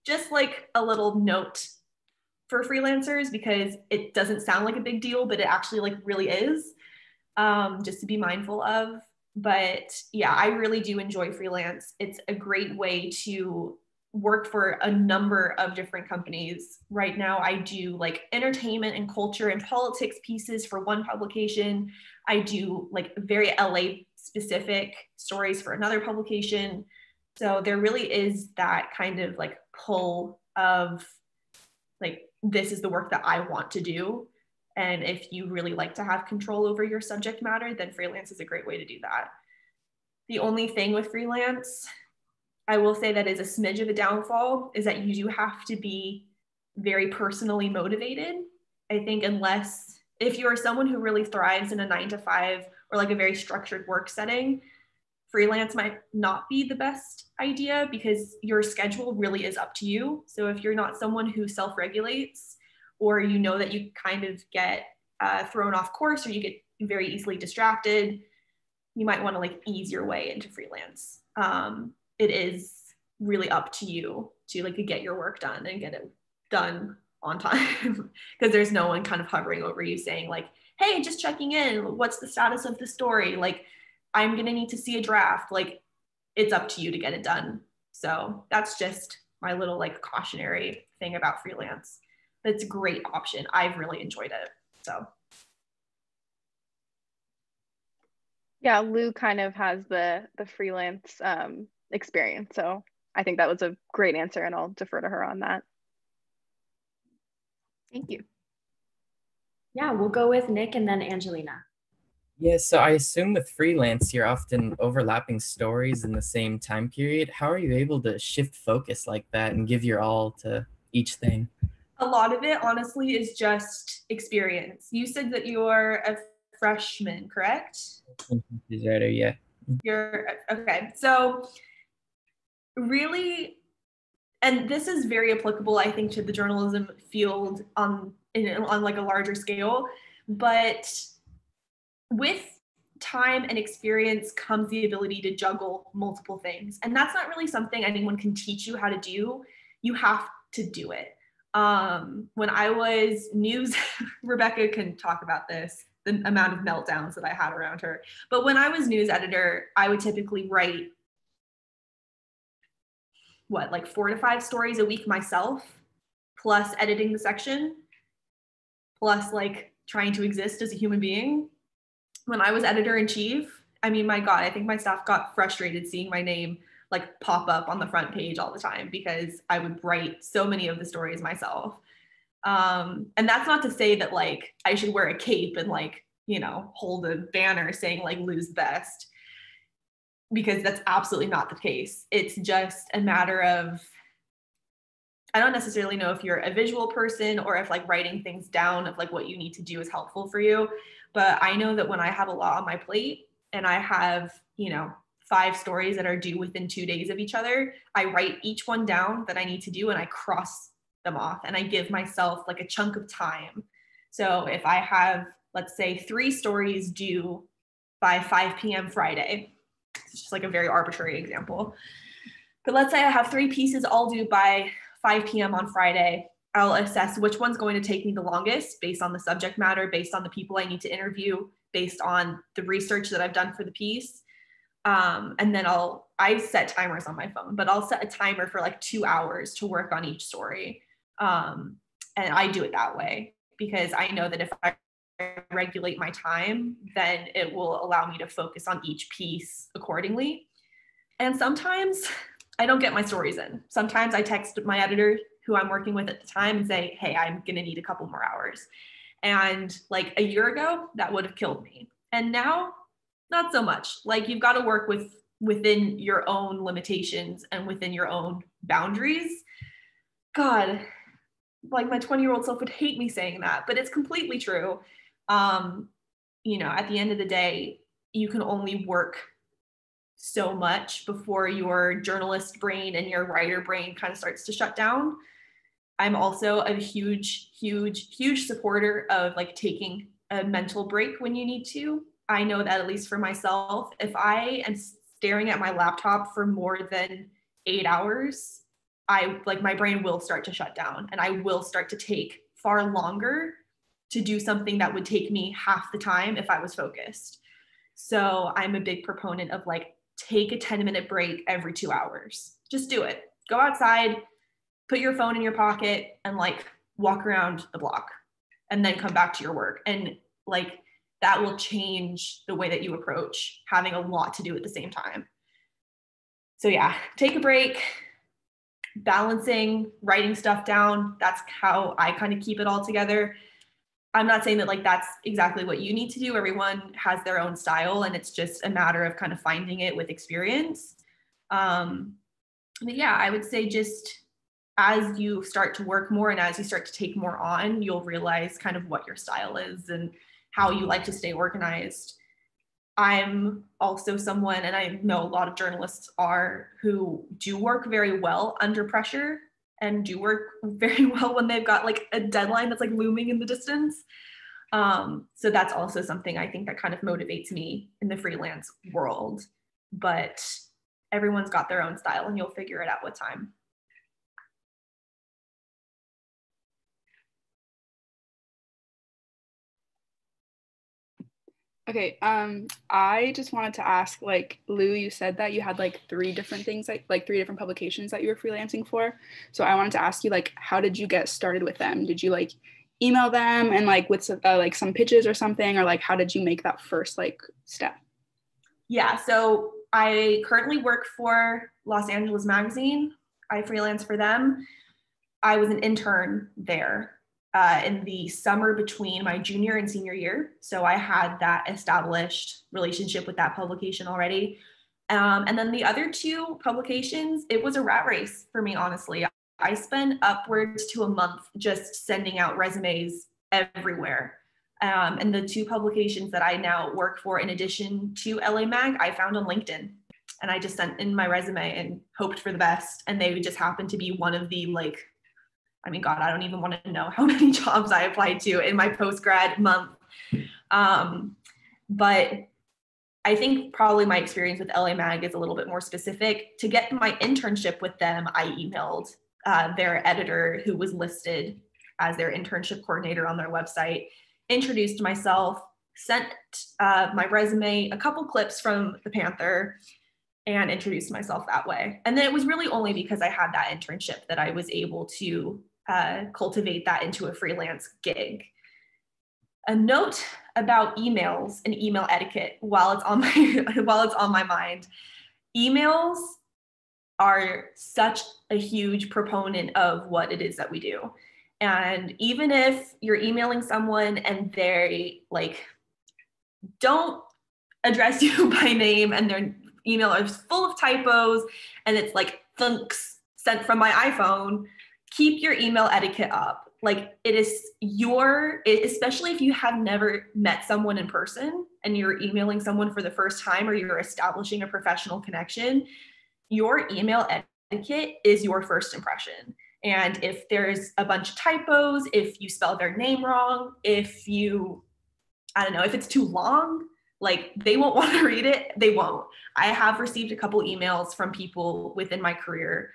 Just like a little note for freelancers, because it doesn't sound like a big deal, but it actually like really is, just to be mindful of. But yeah, I really do enjoy freelance. It's a great way to work for a number of different companies. Right now, I do like entertainment and culture and politics pieces for one publication. I do like very LA specific stories for another publication. So there really is that kind of like pull of like, this is the work that I want to do. And if you really like to have control over your subject matter, then freelance is a great way to do that. The only thing with freelance, I will say that is a smidge of a downfall, is that you do have to be very personally motivated. I think unless, if you're someone who really thrives in a 9 to 5 or like a very structured work setting, freelance might not be the best idea because your schedule really is up to you. So if you're not someone who self-regulates, or you know that you kind of get thrown off course, or you get very easily distracted, you might want to like ease your way into freelance. It is really up to you to like get your work done and get it done on time, because there's no one kind of hovering over you saying like, hey, just checking in, what's the status of the story? Like, I'm gonna need to see a draft. Like, it's up to you to get it done. So that's just my little like cautionary thing about freelance. It's a great option. I've really enjoyed it. So Yeah, Lou kind of has the freelance experience. So I think that was a great answer, and I'll defer to her on that. Thank you. Yeah, we'll go with Nick and then Angelina. Yeah, so I assume with freelance, you're often overlapping stories in the same time period. How are you able to shift focus like that and give your all to each thing? a lot of it, honestly, is just experience. You said that you're a freshman, correct? Yeah. You're okay. So really, and this is very applicable, I think, to the journalism field on like a larger scale, but with time and experience comes the ability to juggle multiple things. And that's not really something anyone can teach you how to do. You have to do it. When I was news, Rebecca can talk about this, the amount of meltdowns that I had around her. But when I was news editor, I would typically write like 4 to 5 stories a week myself, plus editing the section, plus like trying to exist as a human being. When I was editor-in-chief, I mean, my God, I think my staff got frustrated seeing my name like pop up on the front page all the time because I would write so many of the stories myself. And that's not to say that like I should wear a cape and like, you know, hold a banner saying like lose best, because that's absolutely not the case. It's just a matter of, I don't necessarily know if you're a visual person or if like writing things down of like what you need to do is helpful for you. But I know that when I have a lot on my plate and I have, you know, 5 stories that are due within 2 days of each other, I write each one down that I need to do and I cross them off and I give myself like a chunk of time. So if I have, let's say, 3 stories due by 5 p.m. Friday, it's just like a very arbitrary example. But let's say I have 3 pieces all due by 5 p.m. on Friday. I'll assess which one's going to take me the longest based on the subject matter, based on the people I need to interview, based on the research that I've done for the piece. And then I set timers on my phone, but I'll set a timer for like 2 hours to work on each story. And I do it that way because I know that if I regulate my time, then it will allow me to focus on each piece accordingly. And sometimes I don't get my stories in. Sometimes I text my editor who I'm working with at the time and say, hey, I'm gonna need a couple more hours. And like a year ago, that would have killed me. And now, not so much. Like you've got to work within your own limitations and within your own boundaries. God, like my 20-year-old self would hate me saying that, but it's completely true. You know, at the end of the day, you can only work so much before your journalist brain and your writer brain kind of starts to shut down. I'm also a huge supporter of like taking a mental break when you need to. I know that at least for myself, if I am staring at my laptop for more than 8 hours, my brain will start to shut down and I will start to take far longer to do something that would take me half the time if I was focused. So I'm a big proponent of like, take a 10-minute break every 2 hours. Just do it. Go outside, put your phone in your pocket and like walk around the block and then come back to your work. And like, that will change the way that you approach having a lot to do at the same time. So yeah, take a break, balancing, writing stuff down. That's how I kind of keep it all together. I'm not saying that like that's exactly what you need to do. Everyone has their own style, and it's just a matter of kind of finding it with experience. But yeah, I would say just as you start to work more and as you start to take more on, you'll realize kind of what your style is and how you like to stay organized. I'm also someone, and I know a lot of journalists are, who do work very well under pressure and do work very well when they've got like a deadline that's like looming in the distance. So that's also something I think that kind of motivates me in the freelance world. But everyone's got their own style, and you'll figure it out with time. Okay, I just wanted to ask, like, Lou, you said that you had like 3 different things, like 3 different publications that you were freelancing for. So I wanted to ask you, like, how did you get started with them? Did you like email them and like with like some pitches or something, or like how did you make that first like step? Yeah, so I currently work for Los Angeles Magazine. I freelance for them. I was an intern there in the summer between my junior and senior year. So I had that established relationship with that publication already. And then the other 2 publications, it was a rat race for me, honestly. I spent upwards to a month just sending out resumes everywhere. And the 2 publications that I now work for, in addition to LA Mag, I found on LinkedIn. And I just sent in my resume and hoped for the best. And they just happened to be one of the like, I mean, God, I don't even want to know how many jobs I applied to in my post-grad month. But I think probably my experience with LA Mag is a little bit more specific. To get my internship with them, I emailed their editor, who was listed as their internship coordinator on their website, introduced myself, sent my resume, a couple clips from the Panther, and introduced myself that way. And then it was really only because I had that internship that I was able to cultivate that into a freelance gig. A note about emails and email etiquette while it's on my mind. Emails are such a huge proponent of what it is that we do. And even if you're emailing someone and they like don't address you by name and their email is full of typos and it's like thunks sent from my iPhone, keep your email etiquette up. Like it is especially if you have never met someone in person and you're emailing someone for the first time, or you're establishing a professional connection, your email etiquette is your first impression. And if there's a bunch of typos, if you spell their name wrong, if it's too long, like they won't want to read it. They won't. I have received a couple emails from people within my career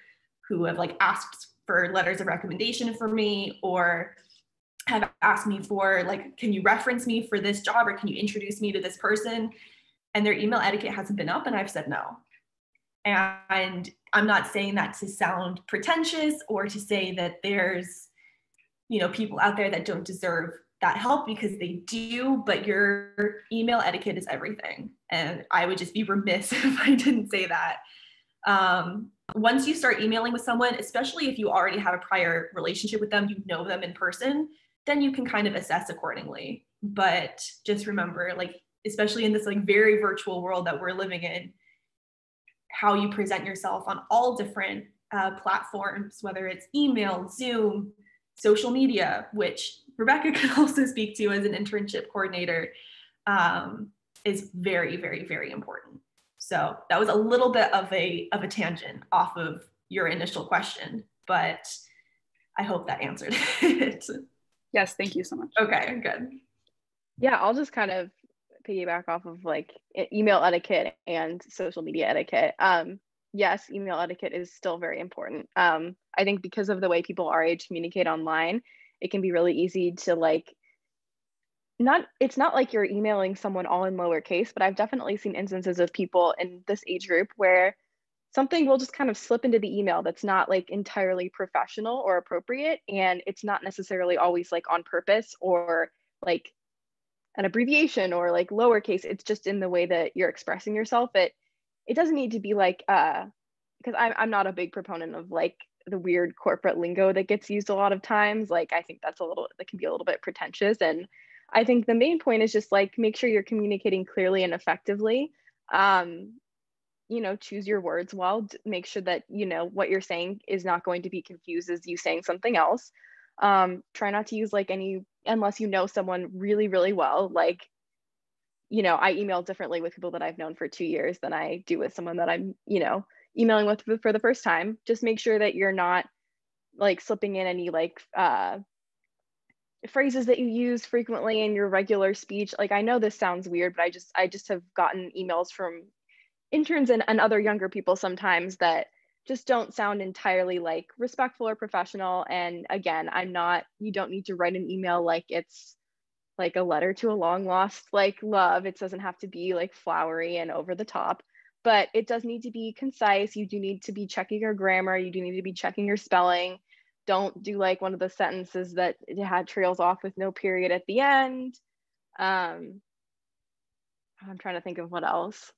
who have like asked for letters of recommendation for me, or have asked me for like, can you reference me for this job, or can you introduce me to this person? And their email etiquette hasn't been up, and I've said no. And I'm not saying that to sound pretentious or to say that there's, people out there that don't deserve that help, because they do, but your email etiquette is everything. And I would just be remiss if I didn't say that. Once you start emailing with someone, especially if you already have a prior relationship with them, you know them in person, then you can kind of assess accordingly. But just remember, like, especially in this like very virtual world that we're living in, how you present yourself on all different platforms, whether it's email, Zoom, social media, which Rebecca can also speak to as an internship coordinator, is very, very, very important. So that was a little bit of a tangent off of your initial question, but I hope that answered it. Yes, thank you so much. Okay, good. Yeah, I'll just kind of piggyback off of like email etiquette and social media etiquette. Yes, email etiquette is still very important. I think because of the way people our age communicate online, it can be really easy to like, it's not like you're emailing someone all in lowercase, but I've definitely seen instances of people in this age group where something will just kind of slip into the email that's not like entirely professional or appropriate. And it's not necessarily always like on purpose or like an abbreviation or like lowercase. It's just in the way that you're expressing yourself. It doesn't need to be like, because I'm not a big proponent of like the weird corporate lingo that gets used a lot of times. Like, I think that can be a little bit pretentious. And I think the main point is just like, make sure you're communicating clearly and effectively. Choose your words well, make sure that, what you're saying is not going to be confused as you saying something else. Try not to use like unless you know someone really, really well. Like, I email differently with people that I've known for 2 years than I do with someone that I'm, emailing with for the first time. Just make sure that you're not like slipping in any like phrases that you use frequently in your regular speech. Like, I know this sounds weird, but I just have gotten emails from interns and other younger people sometimes that just don't sound entirely like respectful or professional. And again, you don't need to write an email like it's like a letter to a long lost like love. It doesn't have to be like flowery and over the top, but it does need to be concise. You do need to be checking your grammar. You do need to be checking your spelling. Don't do like one of the sentences that it had trails off with no period at the end. I'm trying to think of what else.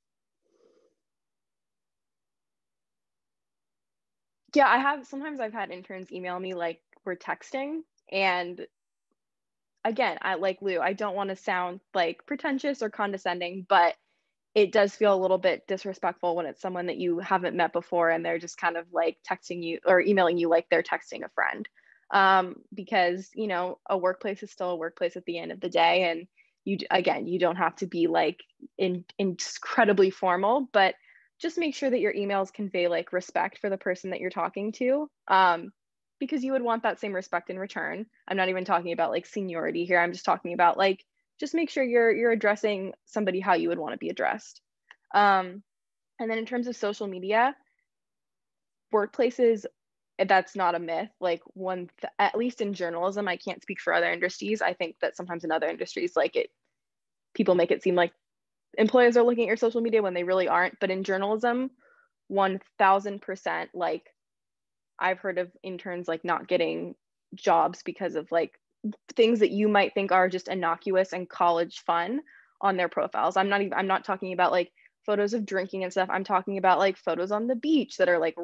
Yeah, sometimes I've had interns email me like we're texting, and again, I like Lou, I don't want to sound like pretentious or condescending, but it does feel a little bit disrespectful when it's someone that you haven't met before and they're just kind of like texting you or emailing you like they're texting a friend. Because, a workplace is still a workplace at the end of the day. And you don't have to be like incredibly formal, but just make sure that your emails convey like respect for the person that you're talking to. Because you would want that same respect in return. I'm not even talking about like seniority here. I'm just talking about like, just make sure you're addressing somebody how you would want to be addressed. And then in terms of social media, workplaces, that's not a myth. Like at least in journalism, I can't speak for other industries. I think that sometimes in other industries, people make it seem like employers are looking at your social media when they really aren't. But in journalism, 1000%, like I've heard of interns like not getting jobs because of like things that you might think are just innocuous and college fun on their profiles. I'm not talking about like photos of drinking and stuff. I'm talking about like photos on the beach that are like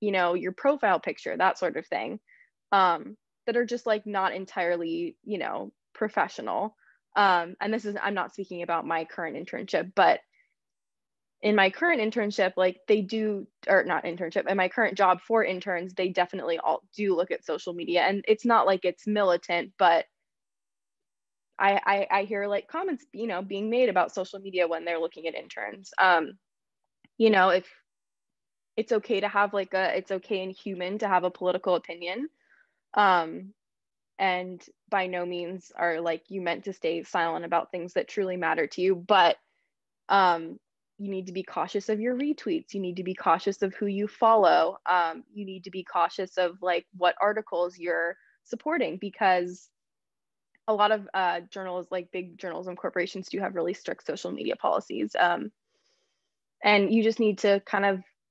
your profile picture, that sort of thing, that are just like not entirely, professional. And I'm not speaking about my current internship, but in my current internship, in my current job for interns, they definitely all do look at social media, and it's not like it's militant, but I hear like comments, being made about social media when they're looking at interns. If it's okay to have it's okay and human to have a political opinion, and by no means are like you meant to stay silent about things that truly matter to you, but you need to be cautious of your retweets. You need to be cautious of who you follow. You need to be cautious of like what articles you're supporting, because a lot of journals, like big journalism corporations, do have really strict social media policies. And you just need to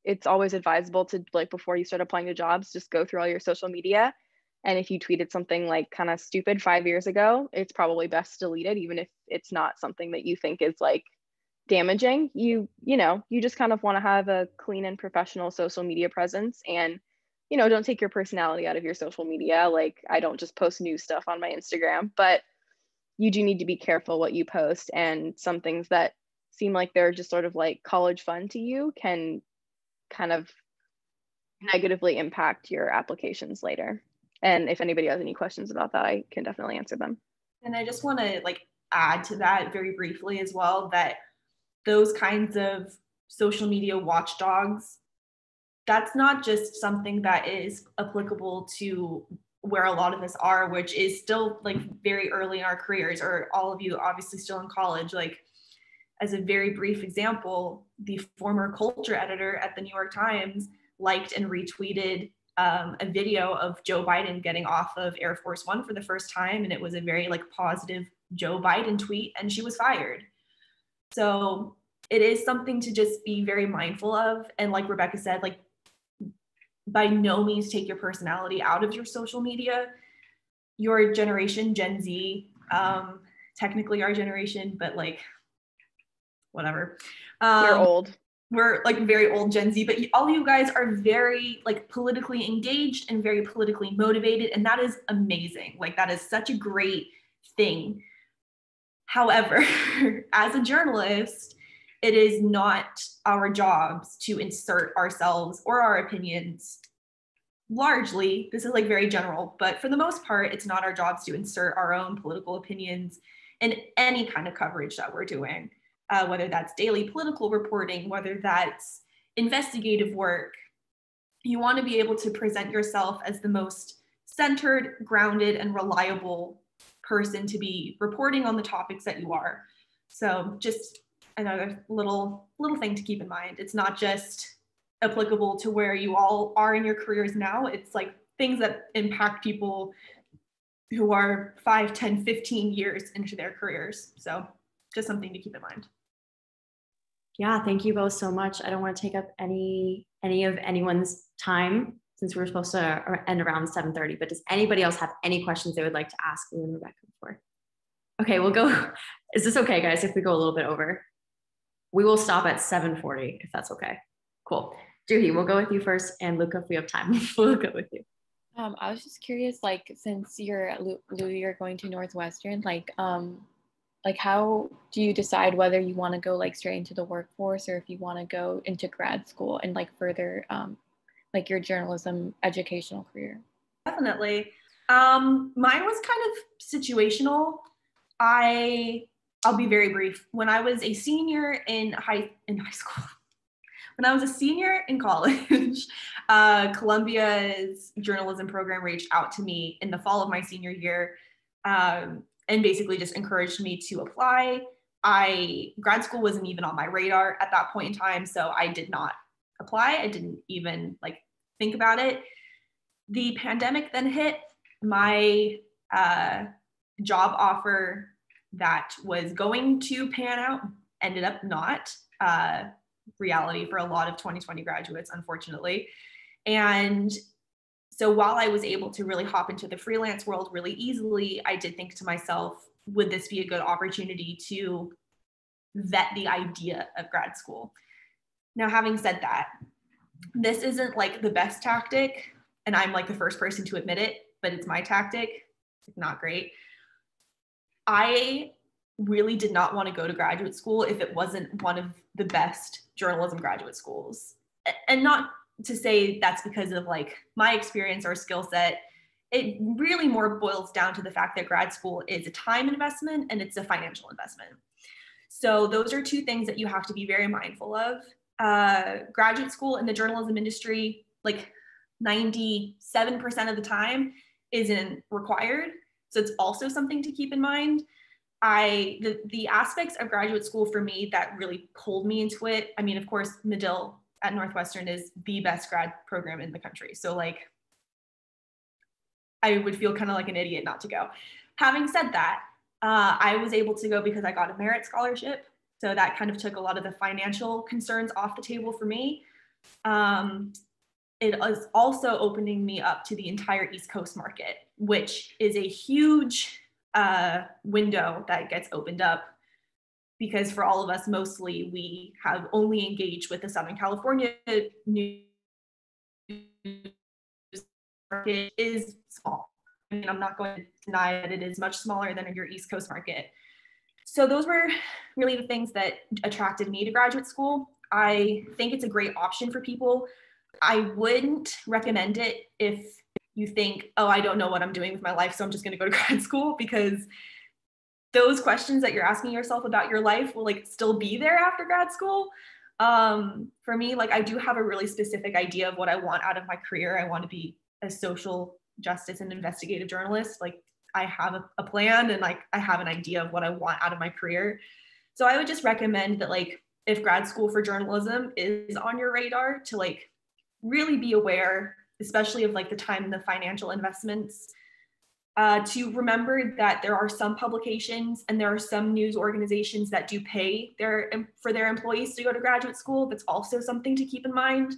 it's always advisable to, like, before you start applying to jobs, just go through all your social media. And if you tweeted something like kind of stupid 5 years ago, it's probably best to delete it, even if it's not something that you think is like damaging. You just kind of want to have a clean and professional social media presence, and don't take your personality out of your social media. Like, I don't just post news stuff on my Instagram, but you do need to be careful what you post, and some things that seem like they're just sort of like college fun to you can kind of negatively impact your applications later. And if anybody has any questions about that, I can definitely answer them. And I just want to add to that very briefly as well, that those kinds of social media watchdogs, that's not just something that is applicable to where a lot of us are, which is still very early in our careers, or all of you obviously still in college. As a very brief example, the former culture editor at the New York Times liked and retweeted a video of Joe Biden getting off of Air Force One for the first time. And it was a very positive Joe Biden tweet, and she was fired. So it is something to just be very mindful of. And like Rebecca said, by no means take your personality out of your social media. Your generation, Gen Z, technically our generation, but whatever. You're old. we're like very old Gen Z, but all you guys are very like politically engaged and very politically motivated. And that is amazing. Like that is such a great thing. However, as a journalist, it is not our jobs to insert ourselves or our opinions. Largely, this is like very general, but for the most part, it's not our jobs to insert our own political opinions in any kind of coverage that we're doing, whether that's daily political reporting, whether that's investigative work. You want to be able to present yourself as the most centered, grounded, and reliable person to be reporting on the topics that you are. So just another little thing to keep in mind. It's not just applicable to where you all are in your careers now. It's like things that impact people who are 5, 10, 15 years into their careers. So just something to keep in mind. Yeah, thank you both so much. I don't want to take up any of anyone's time since we're supposed to end around 7:30, but does anybody else have any questions they would like to ask Lou and Rebecca before? Okay, we'll go. Is this okay, guys, if we go a little bit over? We will stop at 7:40 if that's okay. Cool. Juhi, we'll go with you first, and Luca, if we have time, we'll go with you. I was just curious, like, since you're Lou, you're going to Northwestern, like how do you decide whether you want to go like straight into the workforce or if you want to go into grad school and like further like your journalism educational career? Definitely. Mine was kind of situational. I'll be very brief. When I was a senior in high school, when I was a senior in college, Columbia's journalism program reached out to me in the fall of my senior year and basically just encouraged me to apply. Grad school wasn't even on my radar at that point in time, so I did not apply. I didn't even like think about it. The pandemic then hit. My job offer that was going to pan out ended up not. Reality for a lot of 2020 graduates, unfortunately. And so while I was able to really hop into the freelance world really easily, I did think to myself, would this be a good opportunity to vet the idea of grad school? Now, having said that, this isn't like the best tactic, and I'm like the first person to admit it, but it's my tactic. It's not great. I really did not want to go to graduate school if it wasn't one of the best journalism graduate schools. And not to say that's because of like my experience or skill set. It really more boils down to the fact that grad school is a time investment and it's a financial investment. So those are two things that you have to be very mindful of. Graduate school in the journalism industry, like 97% of the time isn't required. So it's also something to keep in mind. The aspects of graduate school for me that really pulled me into it, I mean, of course, Medill at Northwestern is the best grad program in the country. So like, I would feel kind of like an idiot not to go. Having said that, I was able to go because I got a merit scholarship. So that kind of took a lot of the financial concerns off the table for me. It is also opening me up to the entire East Coast market, which is a huge window that gets opened up because for all of us, mostly we have only engaged with the Southern California news market is small. I mean, I'm not going to deny that it is much smaller than your East Coast market. So those were really the things that attracted me to graduate school. I think it's a great option for people. I wouldn't recommend it if you think, oh, I don't know what I'm doing with my life, so I'm just going to go to grad school, because those questions that you're asking yourself about your life will like still be there after grad school. For me, like I do have a really specific idea of what I want out of my career. I want to be a social justice and investigative journalist. Like I have a plan and like I have an idea of what I want out of my career. So I would just recommend that like if grad school for journalism is on your radar, to like really be aware, especially of like the time and the financial investments, to remember that there are some publications and there are some news organizations that do pay for their employees to go to graduate school. That's also something to keep in mind.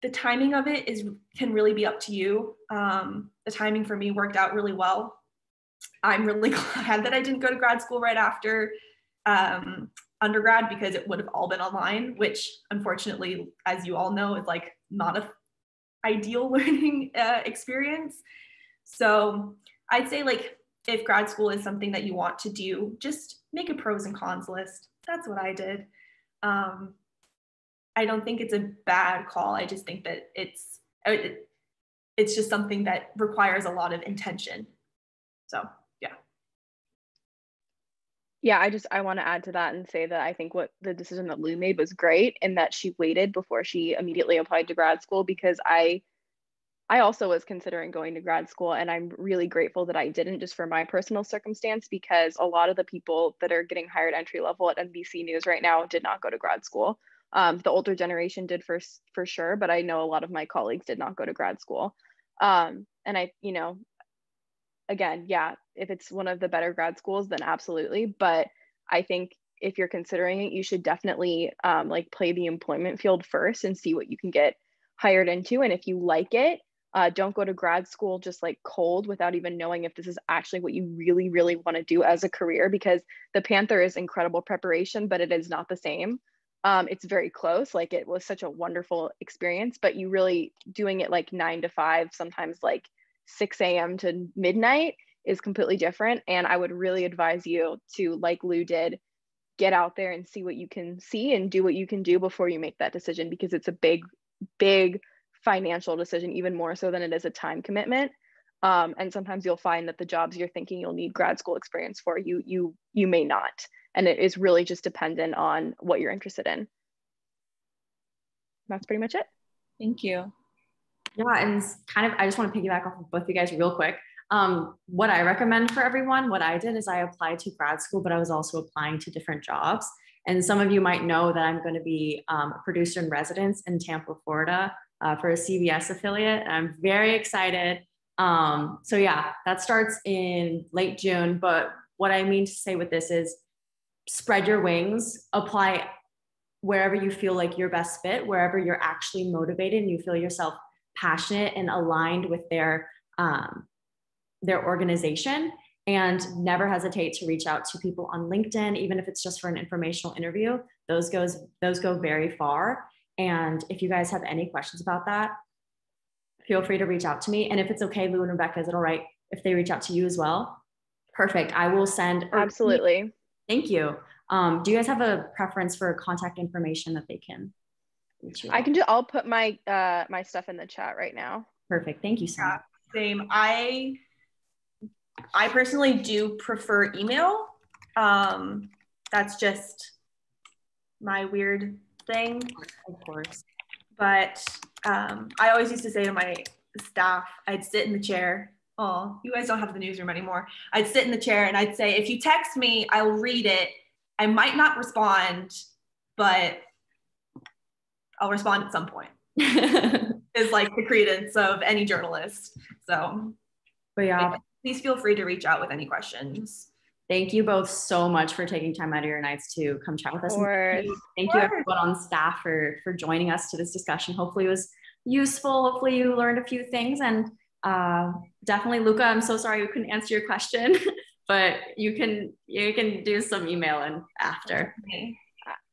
The timing of it can really be up to you. The timing for me worked out really well. I'm really glad that I didn't go to grad school right after. undergrad because it would have all been online, which unfortunately, as you all know, is like not a ideal learning experience. So I'd say like if grad school is something that you want to do, just make a pros and cons list. That's what I did. I don't think it's a bad call. I just think that it's just something that requires a lot of intention. So yeah, I want to add to that and say that I think what the decision that Lou made was great, and that she waited before she immediately applied to grad school, because I also was considering going to grad school, and I'm really grateful that I didn't, just for my personal circumstance, because a lot of the people that are getting hired entry level at NBC News right now did not go to grad school. The older generation did for sure, but I know a lot of my colleagues did not go to grad school. And I, again, yeah, if it's one of the better grad schools, then absolutely. But I think if you're considering it, you should definitely like play the employment field first and see what you can get hired into. And if you like it, don't go to grad school just like cold without even knowing if this is actually what you really, really want to do as a career, because the Panther is incredible preparation, but it is not the same. It's very close. Like, it was such a wonderful experience, but you really doing it like 9 to 5, sometimes like 6 a.m. to midnight, is completely different. And I would really advise you to, like Lou did, get out there and see what you can see and do what you can do before you make that decision, because it's a big, big financial decision, even more so than it is a time commitment. And sometimes you'll find that the jobs you're thinking you'll need grad school experience for, you may not. And it is really just dependent on what you're interested in. That's pretty much it. Thank you. Yeah, and kind of, I just want to piggyback off of both of you guys real quick. What I recommend for everyone, what I did is I applied to grad school, but I was also applying to different jobs. And some of you might know that I'm going to be a producer in residence in Tampa, Florida, for a CBS affiliate. And I'm very excited. So yeah, that starts in late June. But what I mean to say with this is spread your wings, apply wherever you feel like your best fit, wherever you're actually motivated and you feel yourself passionate and aligned with their organization, and never hesitate to reach out to people on LinkedIn, even if it's just for an informational interview. Those go very far. And if you guys have any questions about that, feel free to reach out to me. And if it's okay, Lou and Rebecca, is it all right if they reach out to you as well? Perfect. I will send. Absolutely. Thank you. Do you guys have a preference for contact information that they can reach you? I'll put my my stuff in the chat right now. Perfect. Thank you so much. Same. I personally do prefer email. That's just my weird thing. Of course. But I always used to say to my staff, I'd sit in the chair. Oh, you guys don't have the newsroom anymore. I'd sit in the chair and I'd say, if you text me, I'll read it. I might not respond, but I'll respond at some point. Is like the credence of any journalist. So, but yeah, please feel free to reach out with any questions. Thank you both so much for taking time out of your nights to come chat with us. Thank you everyone on staff for joining us to this discussion. Hopefully it was useful. Hopefully you learned a few things, and definitely, Luca, I'm so sorry we couldn't answer your question, but you can do some emailing after. Okay.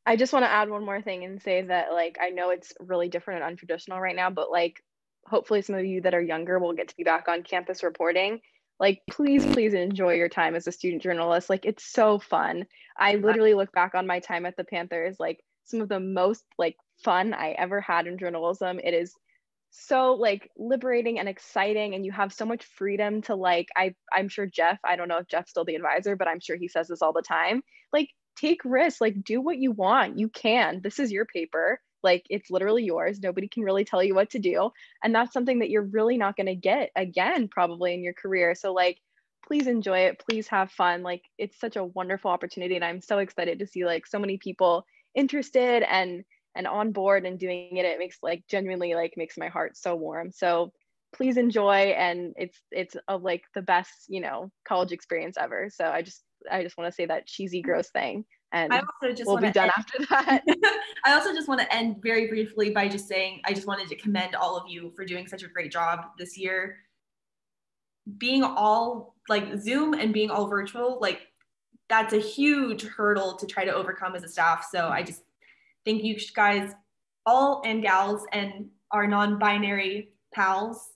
I just want to add one more thing and say that, like, I know it's really different and untraditional right now, but like, hopefully some of you that are younger will get to be back on campus reporting. Like, please enjoy your time as a student journalist. Like, it's so fun. I literally look back on my time at the Panther as like some of the most like fun I ever had in journalism. It is so like liberating and exciting, and you have so much freedom to like, I'm sure Jeff, I don't know if Jeff's still the advisor, but I'm sure he says this all the time, like, take risks, like, do what you want. You can. This is your paper. Like, it's literally yours. Nobody can really tell you what to do. And that's something that you're really not going to get again, probably in your career. So like, please enjoy it. Please have fun. Like, it's such a wonderful opportunity. And I'm so excited to see like so many people interested and on board and doing it. It makes like genuinely like makes my heart so warm. So please enjoy. And it's like the best, college experience ever. So I just want to say that cheesy, gross thing. And we'll be done after that. I also just want to end very briefly by just saying, I just wanted to commend all of you for doing such a great job this year. Being all like Zoom and being all virtual, like, that's a huge hurdle to try to overcome as a staff. So I just think you guys, all and gals and our non-binary pals,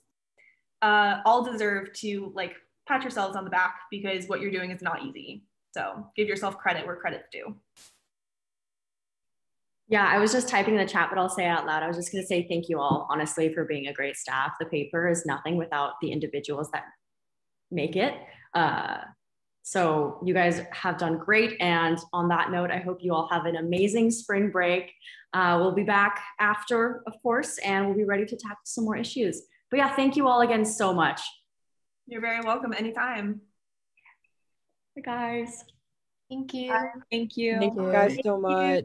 all deserve to like pat yourselves on the back, because what you're doing is not easy. So give yourself credit where credit's due. Yeah, I was just typing in the chat, but I'll say it out loud. I was just going to say thank you all, honestly, for being a great staff. The paper is nothing without the individuals that make it. So you guys have done great. And on that note, I hope you all have an amazing spring break. We'll be back after, of course, and we'll be ready to tackle some more issues. But yeah, thank you all again so much. You're very welcome anytime. Bye, guys. Thank you. Thank you. Thank you guys so much.